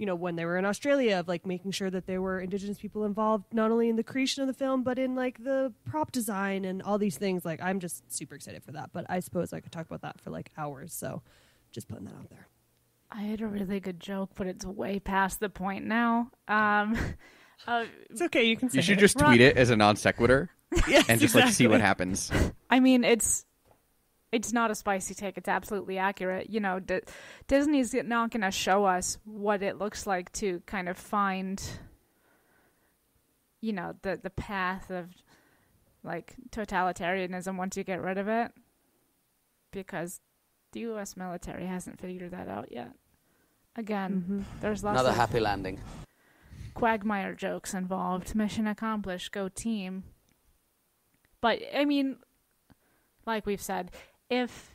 when they were in Australia, of like making sure that there were indigenous people involved, not only in the creation of the film, but in like the prop design and all these things. Like I'm just super excited for that, but I suppose I could talk about that for like hours. So just putting that out there. I had a really good joke, but it's way past the point now. It's okay. You can say you should just tweet it as a non sequitur and just like see what happens. I mean, it's not a spicy take. It's absolutely accurate. Disney's not going to show us what it looks like to kind of find, the path of like totalitarianism once you get rid of it, because the U.S. military hasn't figured that out yet. Again, there's lots another of happy landing. Quagmire jokes involved. Mission accomplished. Go team. But I mean, like we've said, if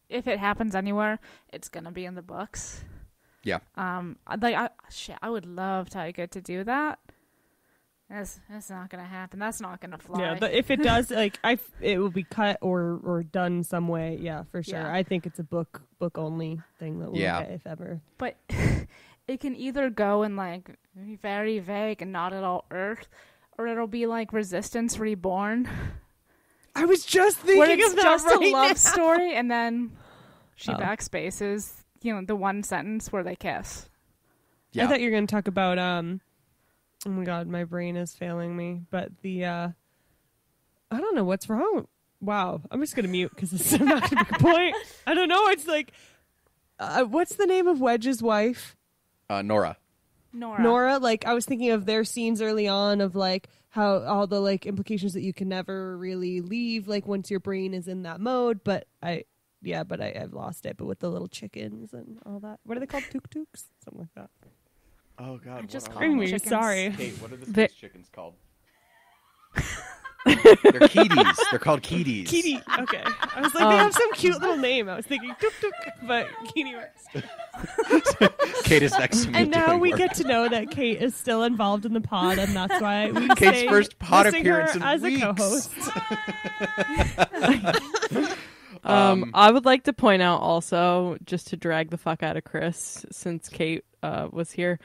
it happens anywhere, it's gonna be in the books. Yeah. I would love Taika to do that. That's not gonna happen. That's not gonna fly. Yeah, but if it does, like it will be cut or done some way. Yeah, for sure. Yeah. I think it's a book only thing that we'll get, if ever. But it can either go in like very vague and not at all Earth, or it'll be like Resistance Reborn. I was just thinking of that just right a love now. story, and then she backspaces, the one sentence where they kiss. Yeah. I thought you were going to talk about, oh my God, my brain is failing me. But I don't know what's wrong. Wow, I'm just going to mute because it's not going to make a point. I don't know. It's like, what's the name of Wedge's wife? Nora. Like I was thinking of their scenes early on of like how all the like implications that you can never really leave like once your brain is in that mode. But I've lost it. But with the little chickens and all that, what are they called? Tuk-tuks? Something like that. Oh God! I just call them chickens. Sorry. Kate, what are the space chickens called? They're Keaties. They're called Keaties. Keatie. Okay. I was like, they have some cute little name. I was thinking, tuk tuk, but Keatie works. Kate is next to me. And now we get to know that Kate is still involved in the pod, and that's why we Kate's say first pod appearance her in as weeks. a co-host. I would like to point out also, just to drag the fuck out of Chris, since Kate was here.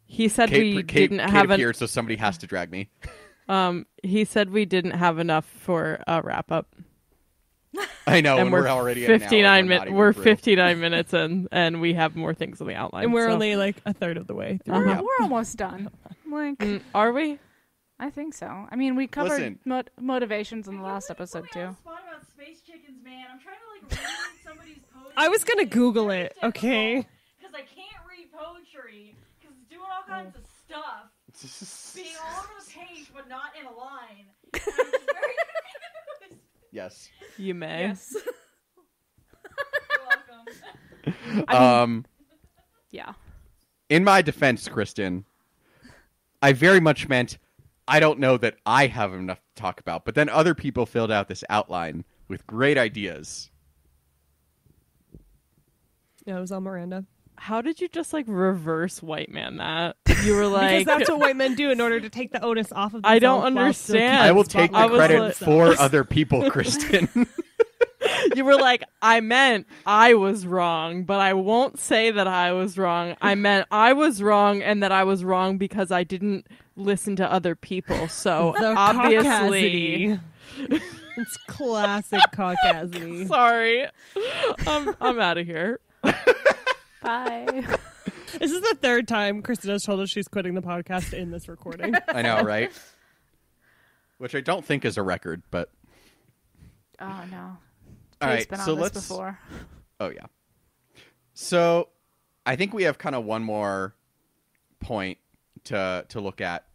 He said we didn't have appeared, so somebody has to drag me. He said we didn't have enough for a wrap up. I know, and we're already at 59 minutes. We're 59 minutes in, and we have more things on the outline. And we're only like a third of the way through. We're almost done. Like, are we? I think so. I mean, we covered motivations in the last episode too. About space chickens, man. I'm trying to like read somebody's poetry. I was gonna Google it. Okay. Because I can't read poetry. Because it's doing all kinds of stuff. Being all over the page, but not in a line. And I'm just very confused. Yes. You may. Yes. You're welcome. I mean, yeah. In my defense, Kristen, I very much meant I don't know that I have enough to talk about, but then other people filled out this outline with great ideas. Yeah, it was all Miranda. How did you just like reverse white man that? You were like, because that's what white men do in order to take the onus off of themselves. I don't understand. I will take the credit for other people, Kristen. You were like, I meant I was wrong, but I won't say that I was wrong. I meant I was wrong, and that I was wrong because I didn't listen to other people. So obviously, it's classic caucasity. Sorry, I'm out of here. Bye. This is the third time Kristen has told us she's quitting the podcast in this recording. I know, right? Which I don't think is a record, but oh no. All right, been so on this let's. Before. Oh yeah. So, I think we have kind of one more point to look at,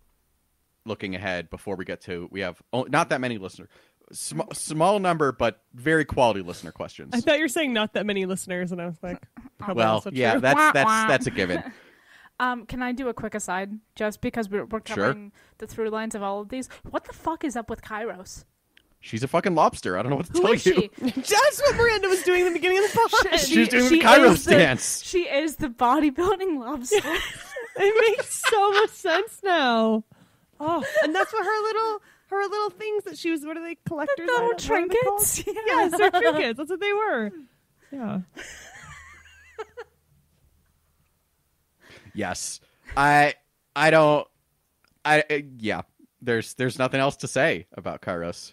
looking ahead before we get to. We have not that many listeners, small number, but very quality listener questions. I thought you were saying not that many listeners, and I was like, well, yeah, that's a given. Can I do a quick aside, just because we're covering the through lines of all of these? What the fuck is up with Kairos? She's a fucking lobster. I don't know what to tell you. That's what Miranda was doing in the beginning of the pod. She's doing the Kairos dance. She is the bodybuilding lobster. It makes so much sense now. Oh, and that's what her little things that she was. What are they? Collectors? The little trinkets. Yeah. Yes, they're trinkets. That's what they were. Yeah. Yes. Yeah. There's nothing else to say about Kairos.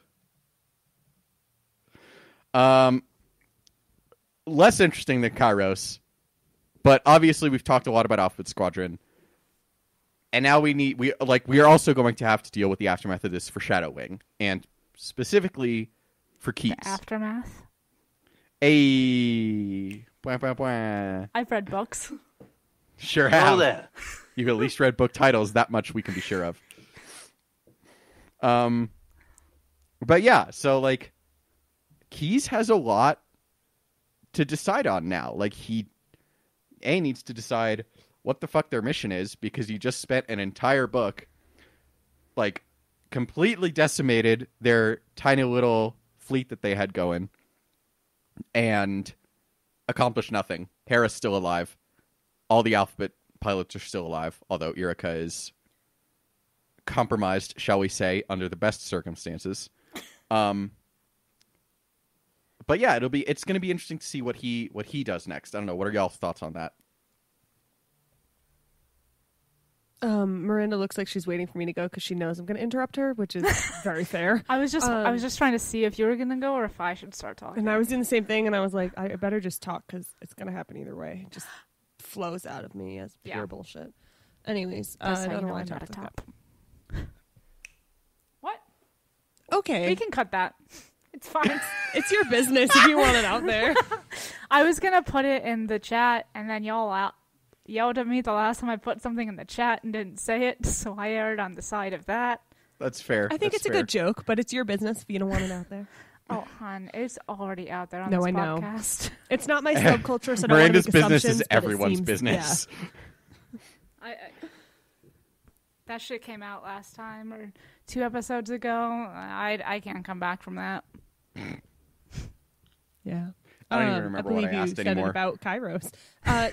Less interesting than Kairos, but obviously we've talked a lot about Outfit Squadron, and now we are also going to have to deal with the aftermath of this for Shadow Wing, and specifically for Keys. The aftermath. I've read books. Sure have. You've at least read book titles. That much we can be sure of. But yeah, so like, Keys has a lot to decide on now. Like, he needs to decide what the fuck their mission is, because he just spent an entire book like completely decimated their tiny little fleet that they had going and accomplished nothing. Hera's still alive. All the Alphabet pilots are still alive, although Erica is compromised, shall we say, under the best circumstances. But yeah, it's going to be interesting to see what he does next. I don't know. What are y'all's thoughts on that? Miranda looks like she's waiting for me to go because she knows I'm going to interrupt her, which is very fair. I was just trying to see if you were going to go or if I should start talking. And I was doing the same thing, and I was like, I better just talk because it's going to happen either way. It just flows out of me as pure bullshit. Anyways, I don't know why I talked to top. What? Okay. We can cut that. It's fine. It's your business if you want it out there. I was going to put it in the chat, and then y'all yelled at me the last time I put something in the chat and didn't say it, so I erred on the side of that. That's fair. I think it's a good joke, but it's your business if you don't want it out there. Oh, hon, it's already out there on this podcast. Know. It's not my subculture, so I don't Miranda's want to make business is assumptions, everyone's business. Yeah. That shit came out last time or 2 episodes ago. I can't come back from that. Yeah. I don't even remember what I asked anymore. It about Kairos.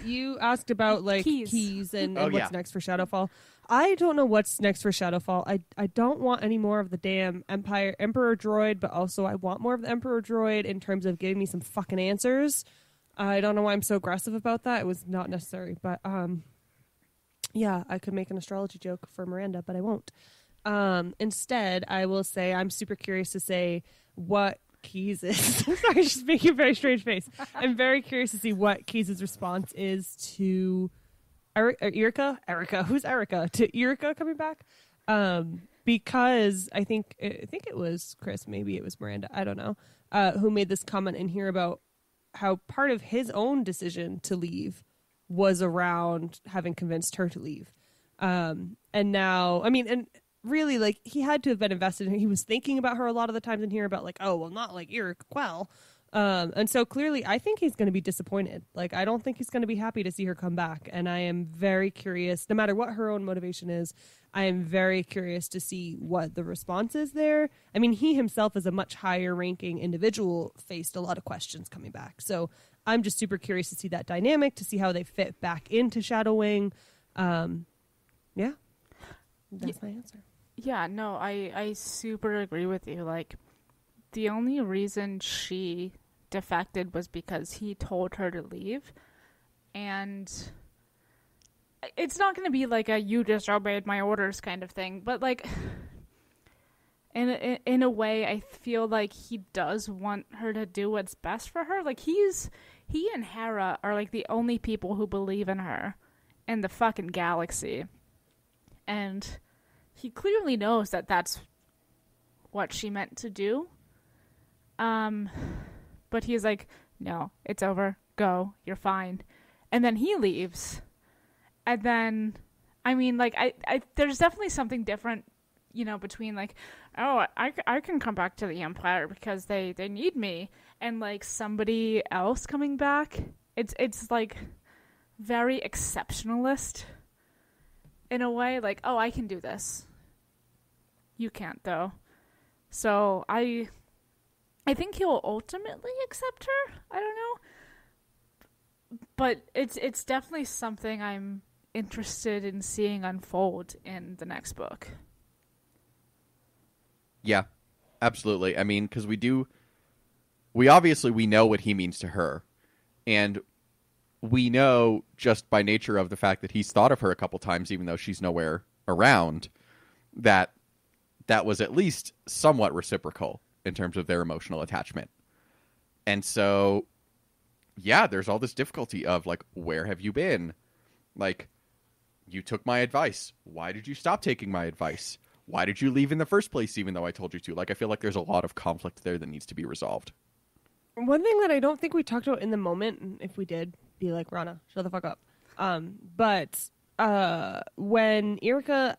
You asked about like keys and what's next for Shadowfall. I don't know what's next for Shadowfall. I don't want any more of the damn Emperor droid, but also I want more of the Emperor droid in terms of giving me some fucking answers. I don't know why I'm so aggressive about that. It was not necessary, but yeah, I could make an astrology joke for Miranda, but I won't. Instead, I will say I'm super curious to say what Keys is. Sorry, just making a very strange face. I'm very curious to see what Keys' response is to Erica. Who's Erica? To Erica coming back? Because I think it was Chris, maybe it was Miranda, I don't know, who made this comment in here about how part of his own decision to leave was around having convinced her to leave. And now, I mean, and really, like, he had to have been invested in her. He was thinking about her a lot of the times in here about, like, oh, well, not like Eric Quell. And so clearly, I think he's going to be disappointed. Like, I don't think he's going to be happy to see her come back. And I am very curious, no matter what her own motivation is, I am very curious to see what the response is there. I mean, he himself, as a much higher ranking individual, faced a lot of questions coming back. So I'm just super curious to see that dynamic, to see how they fit back into Shadow Wing. Yeah, that's my answer. Yeah, no, I super agree with you. Like, the only reason she defected was because he told her to leave. And it's not going to be like a you disobeyed my orders kind of thing. But, like, in a way, I feel like he does want her to do what's best for her. Like, he and Hera are, like, the only people who believe in her in the fucking galaxy. And he clearly knows that that's what she meant to do. But he's like, no, it's over. Go. You're fine. And then he leaves. And then, I mean, like, I there's definitely something different, you know, between, like, oh, I can come back to the Empire because they need me. And, like, somebody else coming back. It's like, very exceptionalist in a way. Like, oh, I can do this. You can't, though. So I think he'll ultimately accept her. I don't know. But it's definitely something I'm interested in seeing unfold in the next book. Yeah, absolutely. I mean, because we obviously know what he means to her. And we know just by nature of the fact that he's thought of her a couple times, even though she's nowhere around, that was at least somewhat reciprocal in terms of their emotional attachment. And so, yeah, there's all this difficulty of, like, where have you been? Like, you took my advice. Why did you stop taking my advice? Why did you leave in the first place, even though I told you to? Like, I feel like there's a lot of conflict there that needs to be resolved. One thing that I don't think we talked about in the moment, and if we did, be like, Rana, shut the fuck up. But when Erica,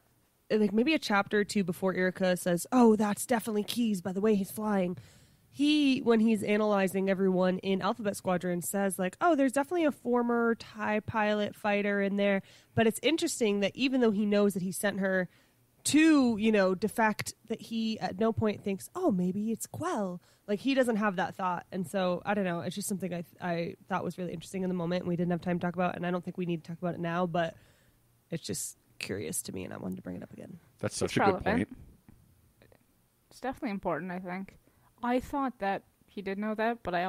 like maybe a chapter or two before Erica says, oh, that's definitely Keys by the way he's flying, when he's analyzing everyone in Alphabet Squadron, says like, oh, there's definitely a former TIE pilot fighter in there. But it's interesting that even though he knows that he sent her to, you know, defect, that he at no point thinks, oh, maybe it's Quell. Like, he doesn't have that thought. And so, I don't know. It's just something I thought was really interesting in the moment, and we didn't have time to talk about, and I don't think we need to talk about it now, but it's just curious to me, and I wanted to bring it up again. That's such a good point. It's definitely important, I think. I thought that he did know that, but I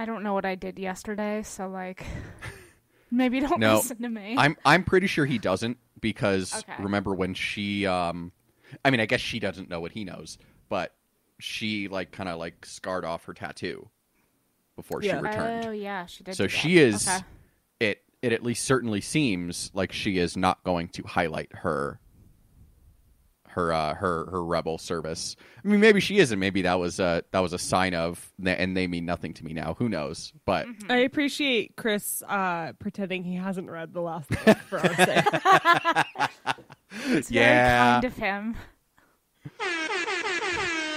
don't know what I did yesterday, so, like, maybe don't listen to me. I'm pretty sure he doesn't, because remember when she, I mean, I guess she doesn't know what he knows, but she, like, kind of, like, scarred off her tattoo before she returned. Oh, yeah, she did. So she is, it at least certainly seems like she is not going to highlight her rebel service. I mean, maybe she isn't. Maybe that was a sign of, and they mean nothing to me now. Who knows? But I appreciate Chris pretending he hasn't read the last book for our sake. It's very kind of him.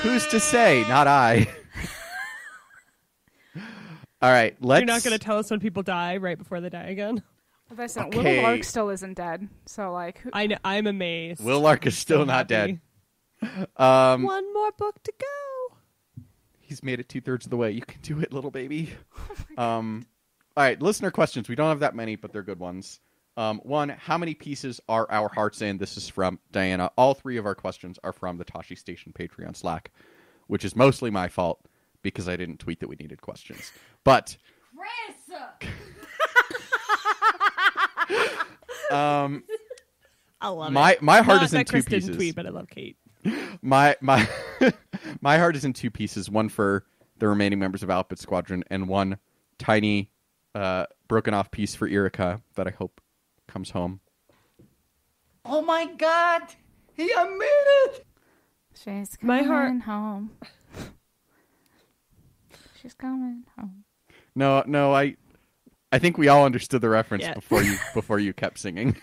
Who's to say? Not I. All right, let's... You're not going to tell us when people die right before they die again? Listen, okay. Will Lark still isn't dead, so like I'm amazed. Will Lark is still not dead. One more book to go. He's made it 2/3 of the way. You can do it, little baby. All right, listener questions. We don't have that many, but they're good ones. One, how many pieces are our hearts in? This is from Diana. All 3 of our questions are from the Tashi Station Patreon Slack, which is mostly my fault because I didn't tweet that we needed questions. But Chris! I love it. My heart is in Chris 2 pieces. Didn't tweet, but I love Kate. My my heart is in 2 pieces. One for the remaining members of Outfit Squadron, and one tiny broken off piece for Erica that I hope comes home. Oh my God! He admitted it! She's coming home. She's coming home. No, I think we all understood the reference before you kept singing.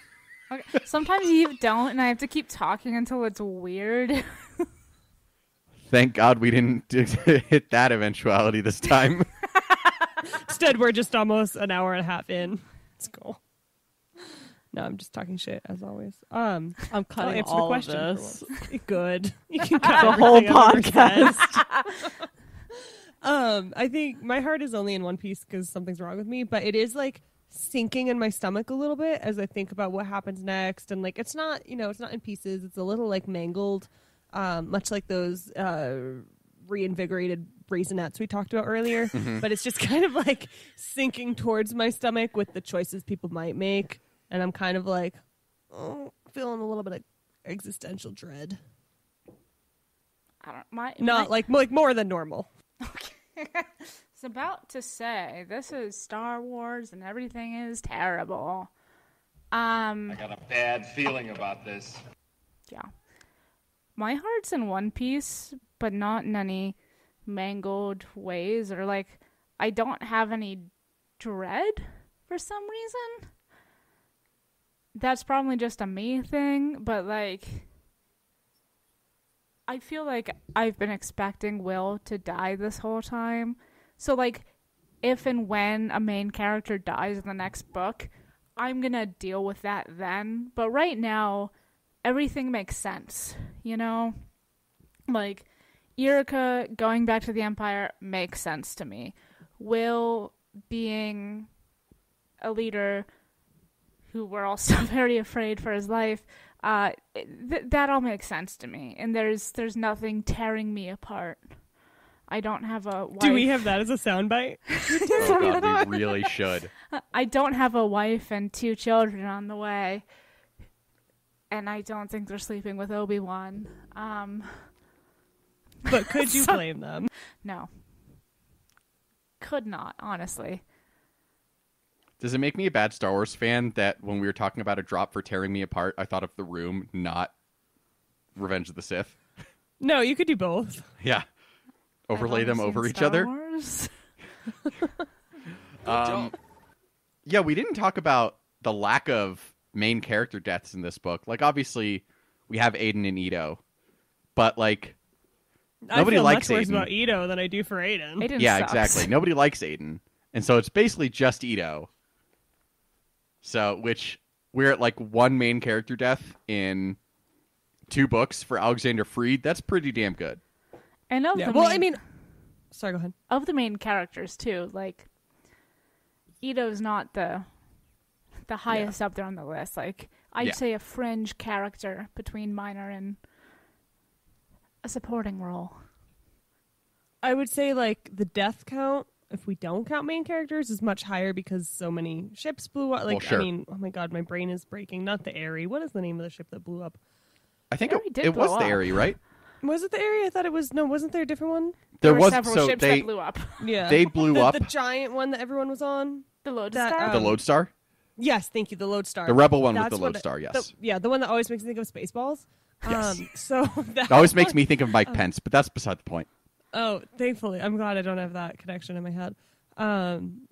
Okay. Sometimes you don't, and I have to keep talking until it's weird. Thank God we didn't hit that eventuality this time. Instead, we're just almost an hour and a half in. It's cool. No, I'm just talking shit as always. I'm cutting all of this. Good. You can cut the whole podcast. I think my heart is only in one piece because something's wrong with me, but it is like sinking in my stomach a little bit as I think about what happens next. And like, it's not in pieces. It's a little like mangled, much like those reinvigorated raisinets we talked about earlier. Mm-hmm. But it's just kind of like sinking towards my stomach with the choices people might make. And I'm kind of like, feeling a little bit of existential dread. Like more than normal. Okay. It's about to say this is Star Wars and everything is terrible. I got a bad feeling about this. Yeah. My heart's in one piece, but not in any mangled ways, or like I don't have any dread for some reason. That's probably just a me thing, but like I feel like I've been expecting Will to die this whole time. So, like, if and when a main character dies in the next book, I'm gonna deal with that then. But right now, everything makes sense, you know? Like, Erica going back to the Empire makes sense to me. Will being a leader who we're all still very afraid for his life, that all makes sense to me, and there's nothing tearing me apart. I don't have a wife. Do we have that as a soundbite? Oh God, we really should. I don't have a wife and 2 children on the way, and I don't think they're sleeping with Obi-Wan. But could you blame them? No. Could not, honestly. Does it make me a bad Star Wars fan that when we were talking about a drop for tearing me apart, I thought of The Room, not Revenge of the Sith? No, you could do both. Yeah. Overlay them over each other. Yeah, we didn't talk about the lack of main character deaths in this book. Like, obviously, we have Aiden and Ito, but like, nobody likes Aiden. I feel much worse about Ito than I do for Aiden. Aiden yeah, sucks. Exactly. Nobody likes Aiden, and so it's basically just Ito. So, which we're at like 1 main character death in 2 books for Alexander Freed. That's pretty damn good. And of sorry, go ahead. Of the main characters too, like Ito's not the highest up there on the list. Like I'd say a fringe character between minor and a supporting role. I would say like the death count, if we don't count main characters, is much higher because so many ships blew up. Like, well, sure. I mean, oh my God, my brain is breaking. Not the Aerie. What is the name of the ship that blew up? I think it was the Aerie, right? Was it the Aerie? I thought it was. No, wasn't there a different one? There were was several ships that blew up. Yeah, they blew up. The giant one that everyone was on. The Lodestar. The Lodestar. Yes, thank you. The Lodestar. The Rebel one with the Lodestar. Yes. The one that always makes me think of Spaceballs. Yes. So that always makes me think of Mike Pence, but that's beside the point. Oh, thankfully, I'm glad I don't have that connection in my head.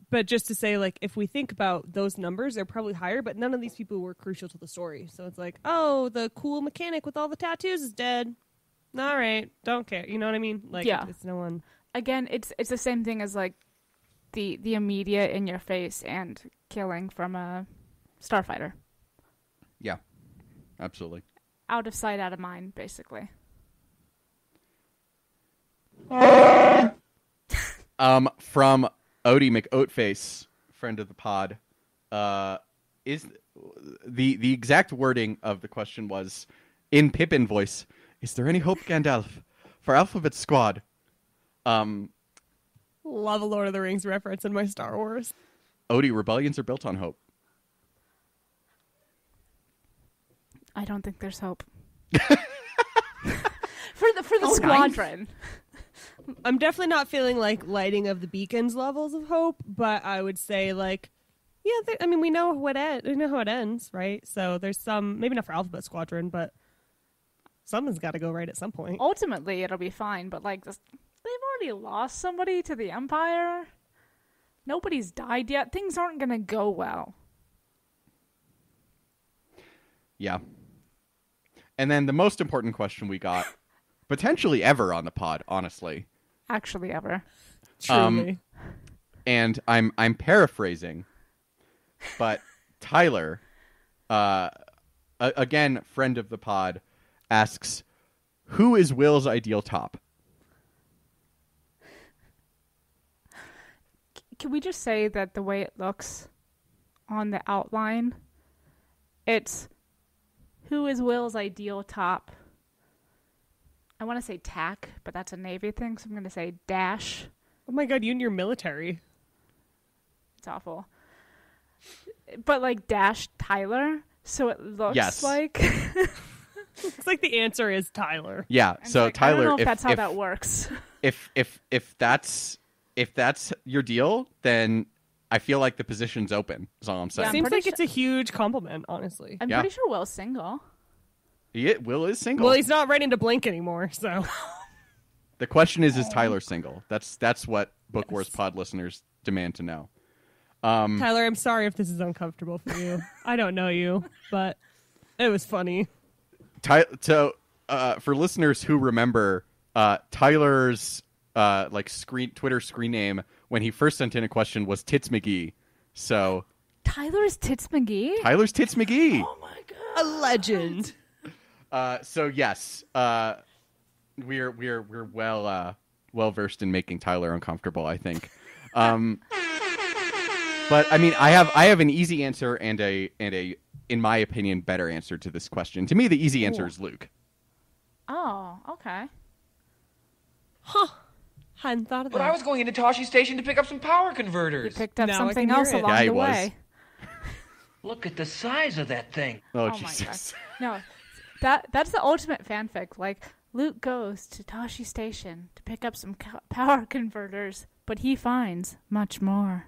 But just to say, like, if we think about those numbers, they're probably higher, but none of these people were crucial to the story. So it's like, oh, the cool mechanic with all the tattoos is dead. All right, don't care. You know what I mean? Like, it's no one. Again, it's the same thing as like the immediate in your face and killing from a Starfighter. Yeah, absolutely. Out of sight, out of mind, basically. From Odie McOatface, friend of the pod, is the exact wording of the question was, in Pippin voice, is there any hope, Gandalf, for Alphabet Squad? Love a Lord of the Rings reference in my Star Wars. Odie, rebellions are built on hope. I don't think there's hope. for the squadron. Nice. I'm definitely not feeling like lighting of the beacons levels of hope, but I would say like, yeah, I mean, we know how it ends, right? So there's some, maybe not for Alphabet Squadron, but something's got to go right at some point. Ultimately, it'll be fine, but like they've already lost somebody to the Empire. Nobody's died yet. Things aren't going to go well. Yeah. And then the most important question we got, potentially ever on the pod, honestly. Actually ever. Truly. And I'm paraphrasing, but Tyler, again, friend of the pod, asks, who is Will's ideal top? Can we just say that the way it looks on the outline, it's who is Will's ideal top? I want to say tack, but that's a Navy thing, so I'm going to say dash. Oh my god, you and your military. It's awful. But like dash Tyler, so it looks like... Looks like the answer is Tyler. Yeah, and so like, Tyler... I don't know if that's how that works. If that's your deal, then I feel like the position's open, is all I'm saying. Yeah, seems like it's a huge compliment, honestly. I'm pretty sure Will's single. Will is single. Well, he's not ready to blink anymore, so... The question is Tyler single? That's what Book Wars Pod listeners demand to know. Tyler, I'm sorry if this is uncomfortable for you. I don't know you, but it was funny. For listeners who remember, Tyler's Twitter screen name when he first sent in a question was Tits McGee. So Tyler's Tits McGee? Tyler's Tits McGee. Oh my god. A legend. So yes, we're well versed in making Tyler uncomfortable, I think. But I mean, I have an easy answer and a in my opinion better answer to this question. To me, the easy answer is Luke. Oh, okay. Huh. Hadn't thought of that. But I was going into Toshi Station to pick up some power converters. You picked up something else along the way. Look at the size of that thing. Oh Jesus. No, that's the ultimate fanfic. Like, Luke goes to Toshi Station to pick up some power converters, but he finds much more.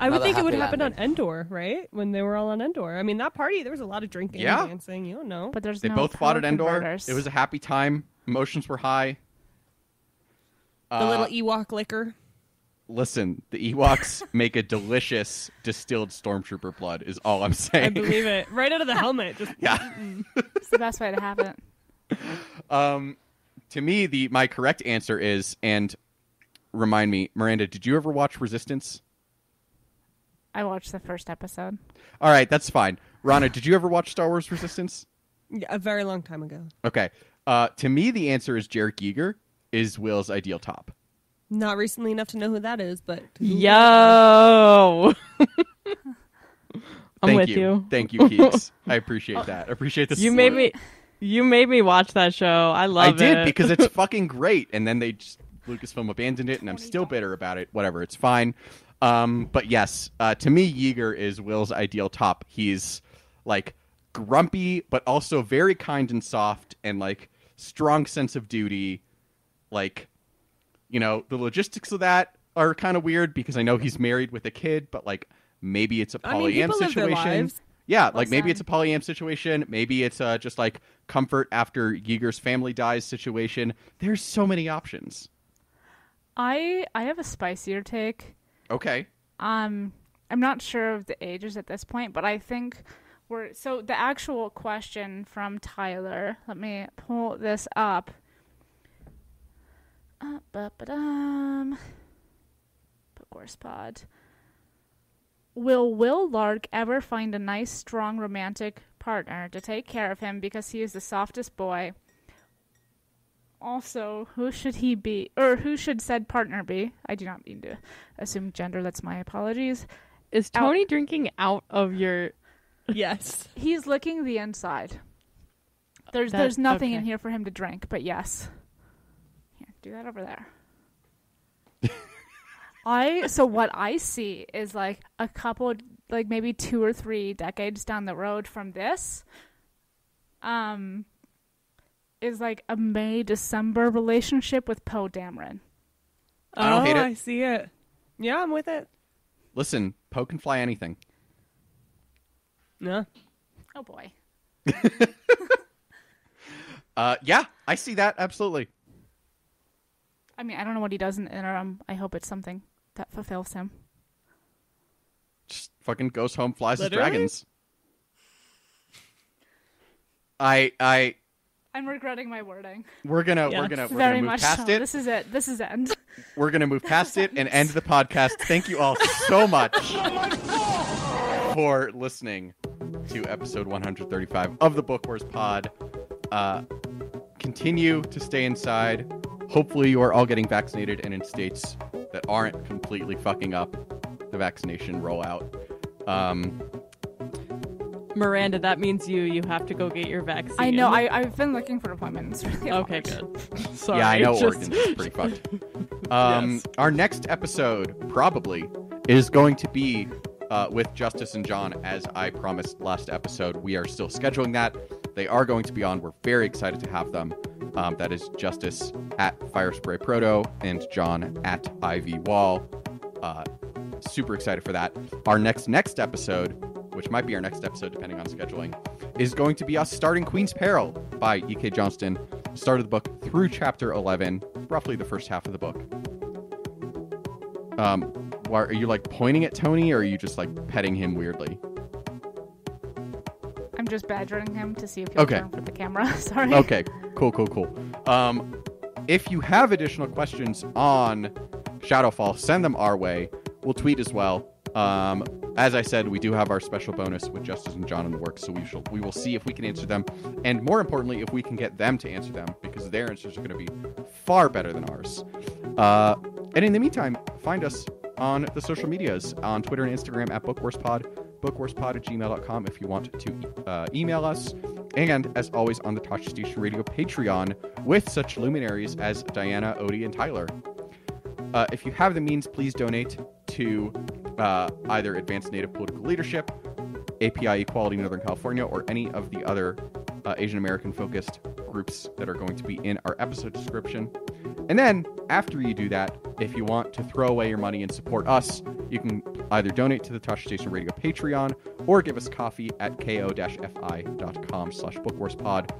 I would think it would happen on Endor, right? When they were all on Endor. I mean, that party, there was a lot of drinking and dancing. You don't know. But they both fought at Endor. It was a happy time. Emotions were high. The little Ewok liquor. Listen, the Ewoks make a delicious distilled stormtrooper blood, is all I'm saying. I believe it. Right out of the helmet. Just It's the best way to have it. To me, my correct answer is, and remind me, Miranda, did you ever watch Resistance? I watched the first episode. All right, that's fine. Rana, did you ever watch Star Wars Resistance? Yeah, a very long time ago. Okay. To me, the answer is Jarek Yeager is Will's ideal top. Not recently enough to know who that is, but... Yo! I'm with you. Thank you, Keeks. I appreciate that. I appreciate this. You made me watch that show. I love it. I did, because it's fucking great. And then Lucasfilm abandoned it, and I'm still bitter about it. Whatever, it's fine. But yes, to me, Yeager is Will's ideal top. He's like grumpy, but also very kind and soft, and like strong sense of duty. Like, you know, the logistics of that are kind of weird because I know he's married with a kid, but like maybe it's a polyam situation. Yeah, like maybe it's a polyam situation. Maybe it's just like comfort after Yeager's family dies situation. There's so many options. I have a spicier take. Okay. I'm not sure of the ages at this point, but I think so the actual question from Tyler, let me pull this up. Book Wars Pod. will Will Lark ever find a nice, strong, romantic partner to take care of him because he is the softest boy? Also, who should he be, or who should said partner be? I do not mean to assume gender. That's my apologies. Is Tony drinking out of your... Yes. He's licking the inside. There's nothing in here for him to drink, but yes. Here, do that over there. So what I see is like a couple, like maybe 2 or 3 decades down the road from this, is like a May-December relationship with Poe Dameron. I don't hate it. I see it. Yeah, I'm with it. Listen, Poe can fly anything. Yeah. Oh boy. Yeah, I see that, absolutely. I mean, I don't know what he does in the interim. I hope it's something that fulfills him. Just fucking goes home, flies Literally? his dragons. I'm regretting my wording. We're gonna move past it. This is it. This is end. We're gonna move past it and end the podcast. Thank you all so much for listening to episode 135 of the Book Wars Pod. Continue to stay inside. Hopefully you are all getting vaccinated and in states that aren't completely fucking up the vaccination rollout. Miranda, that means you have to go get your vaccine. I know. I've been looking for appointments. Really okay, good. Sorry. Yeah, I know Oregon's pretty fucked. Yes. Our next episode probably is going to be with Justice and John, as I promised last episode. We are still scheduling that. They are going to be on. We're very excited to have them. That is Justice at Firespray Proto and John at Ivy Wall. Super excited for that. Our next episode, which might be our next episode depending on scheduling, is going to be us starting Queen's Peril by E.K. Johnston. Started the book through chapter 11, roughly the first half of the book. Are you like pointing at Tony, or are you just like petting him weirdly? I'm just badgering him to see if he'll turn for the camera. Sorry. Okay, cool. If you have additional questions on Shadowfall, send them our way. We'll tweet as well. As I said, we do have our special bonus with Justice and John in the works, so we will see if we can answer them, and more importantly, if we can get them to answer them, because their answers are going to be far better than ours. And in the meantime, find us on the social medias, on Twitter and Instagram at BookWarsPod, bookwarspod@gmail.com if you want to email us, and as always on the Tosh Station Radio Patreon with such luminaries as Diana, Odie, and Tyler. If you have the means, please donate to either Advanced Native Political Leadership, API Equality Northern California, or any of the other Asian American focused groups that are going to be in our episode description. And then after you do that, if you want to throw away your money and support us, you can either donate to the Tosh Station Radio Patreon or give us coffee at ko-fi.com/bookwarspod.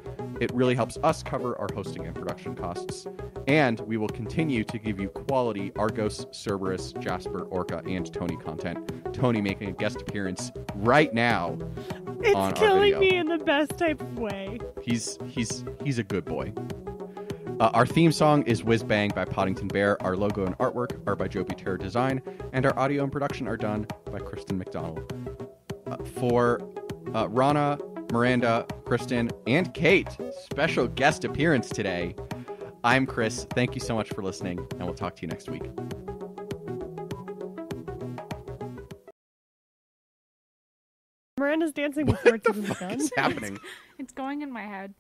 It really helps us cover our hosting and production costs. And we will continue to give you quality Argos, Cerberus, Jasper, Orca, and Tony content. Tony making a guest appearance right now it's on our killing video. me in the best type of way. He's a good boy. Our theme song is Whiz Bang by Poddington Bear. Our logo and artwork are by Joby Terror Design. And our audio and production are done by Kristen McDonald. For Rana, Miranda, Kristen, and Kate, special guest appearance today. I'm Chris. Thank you so much for listening, and we'll talk to you next week. Miranda's dancing before it's even begun. What is happening? It's going in my head.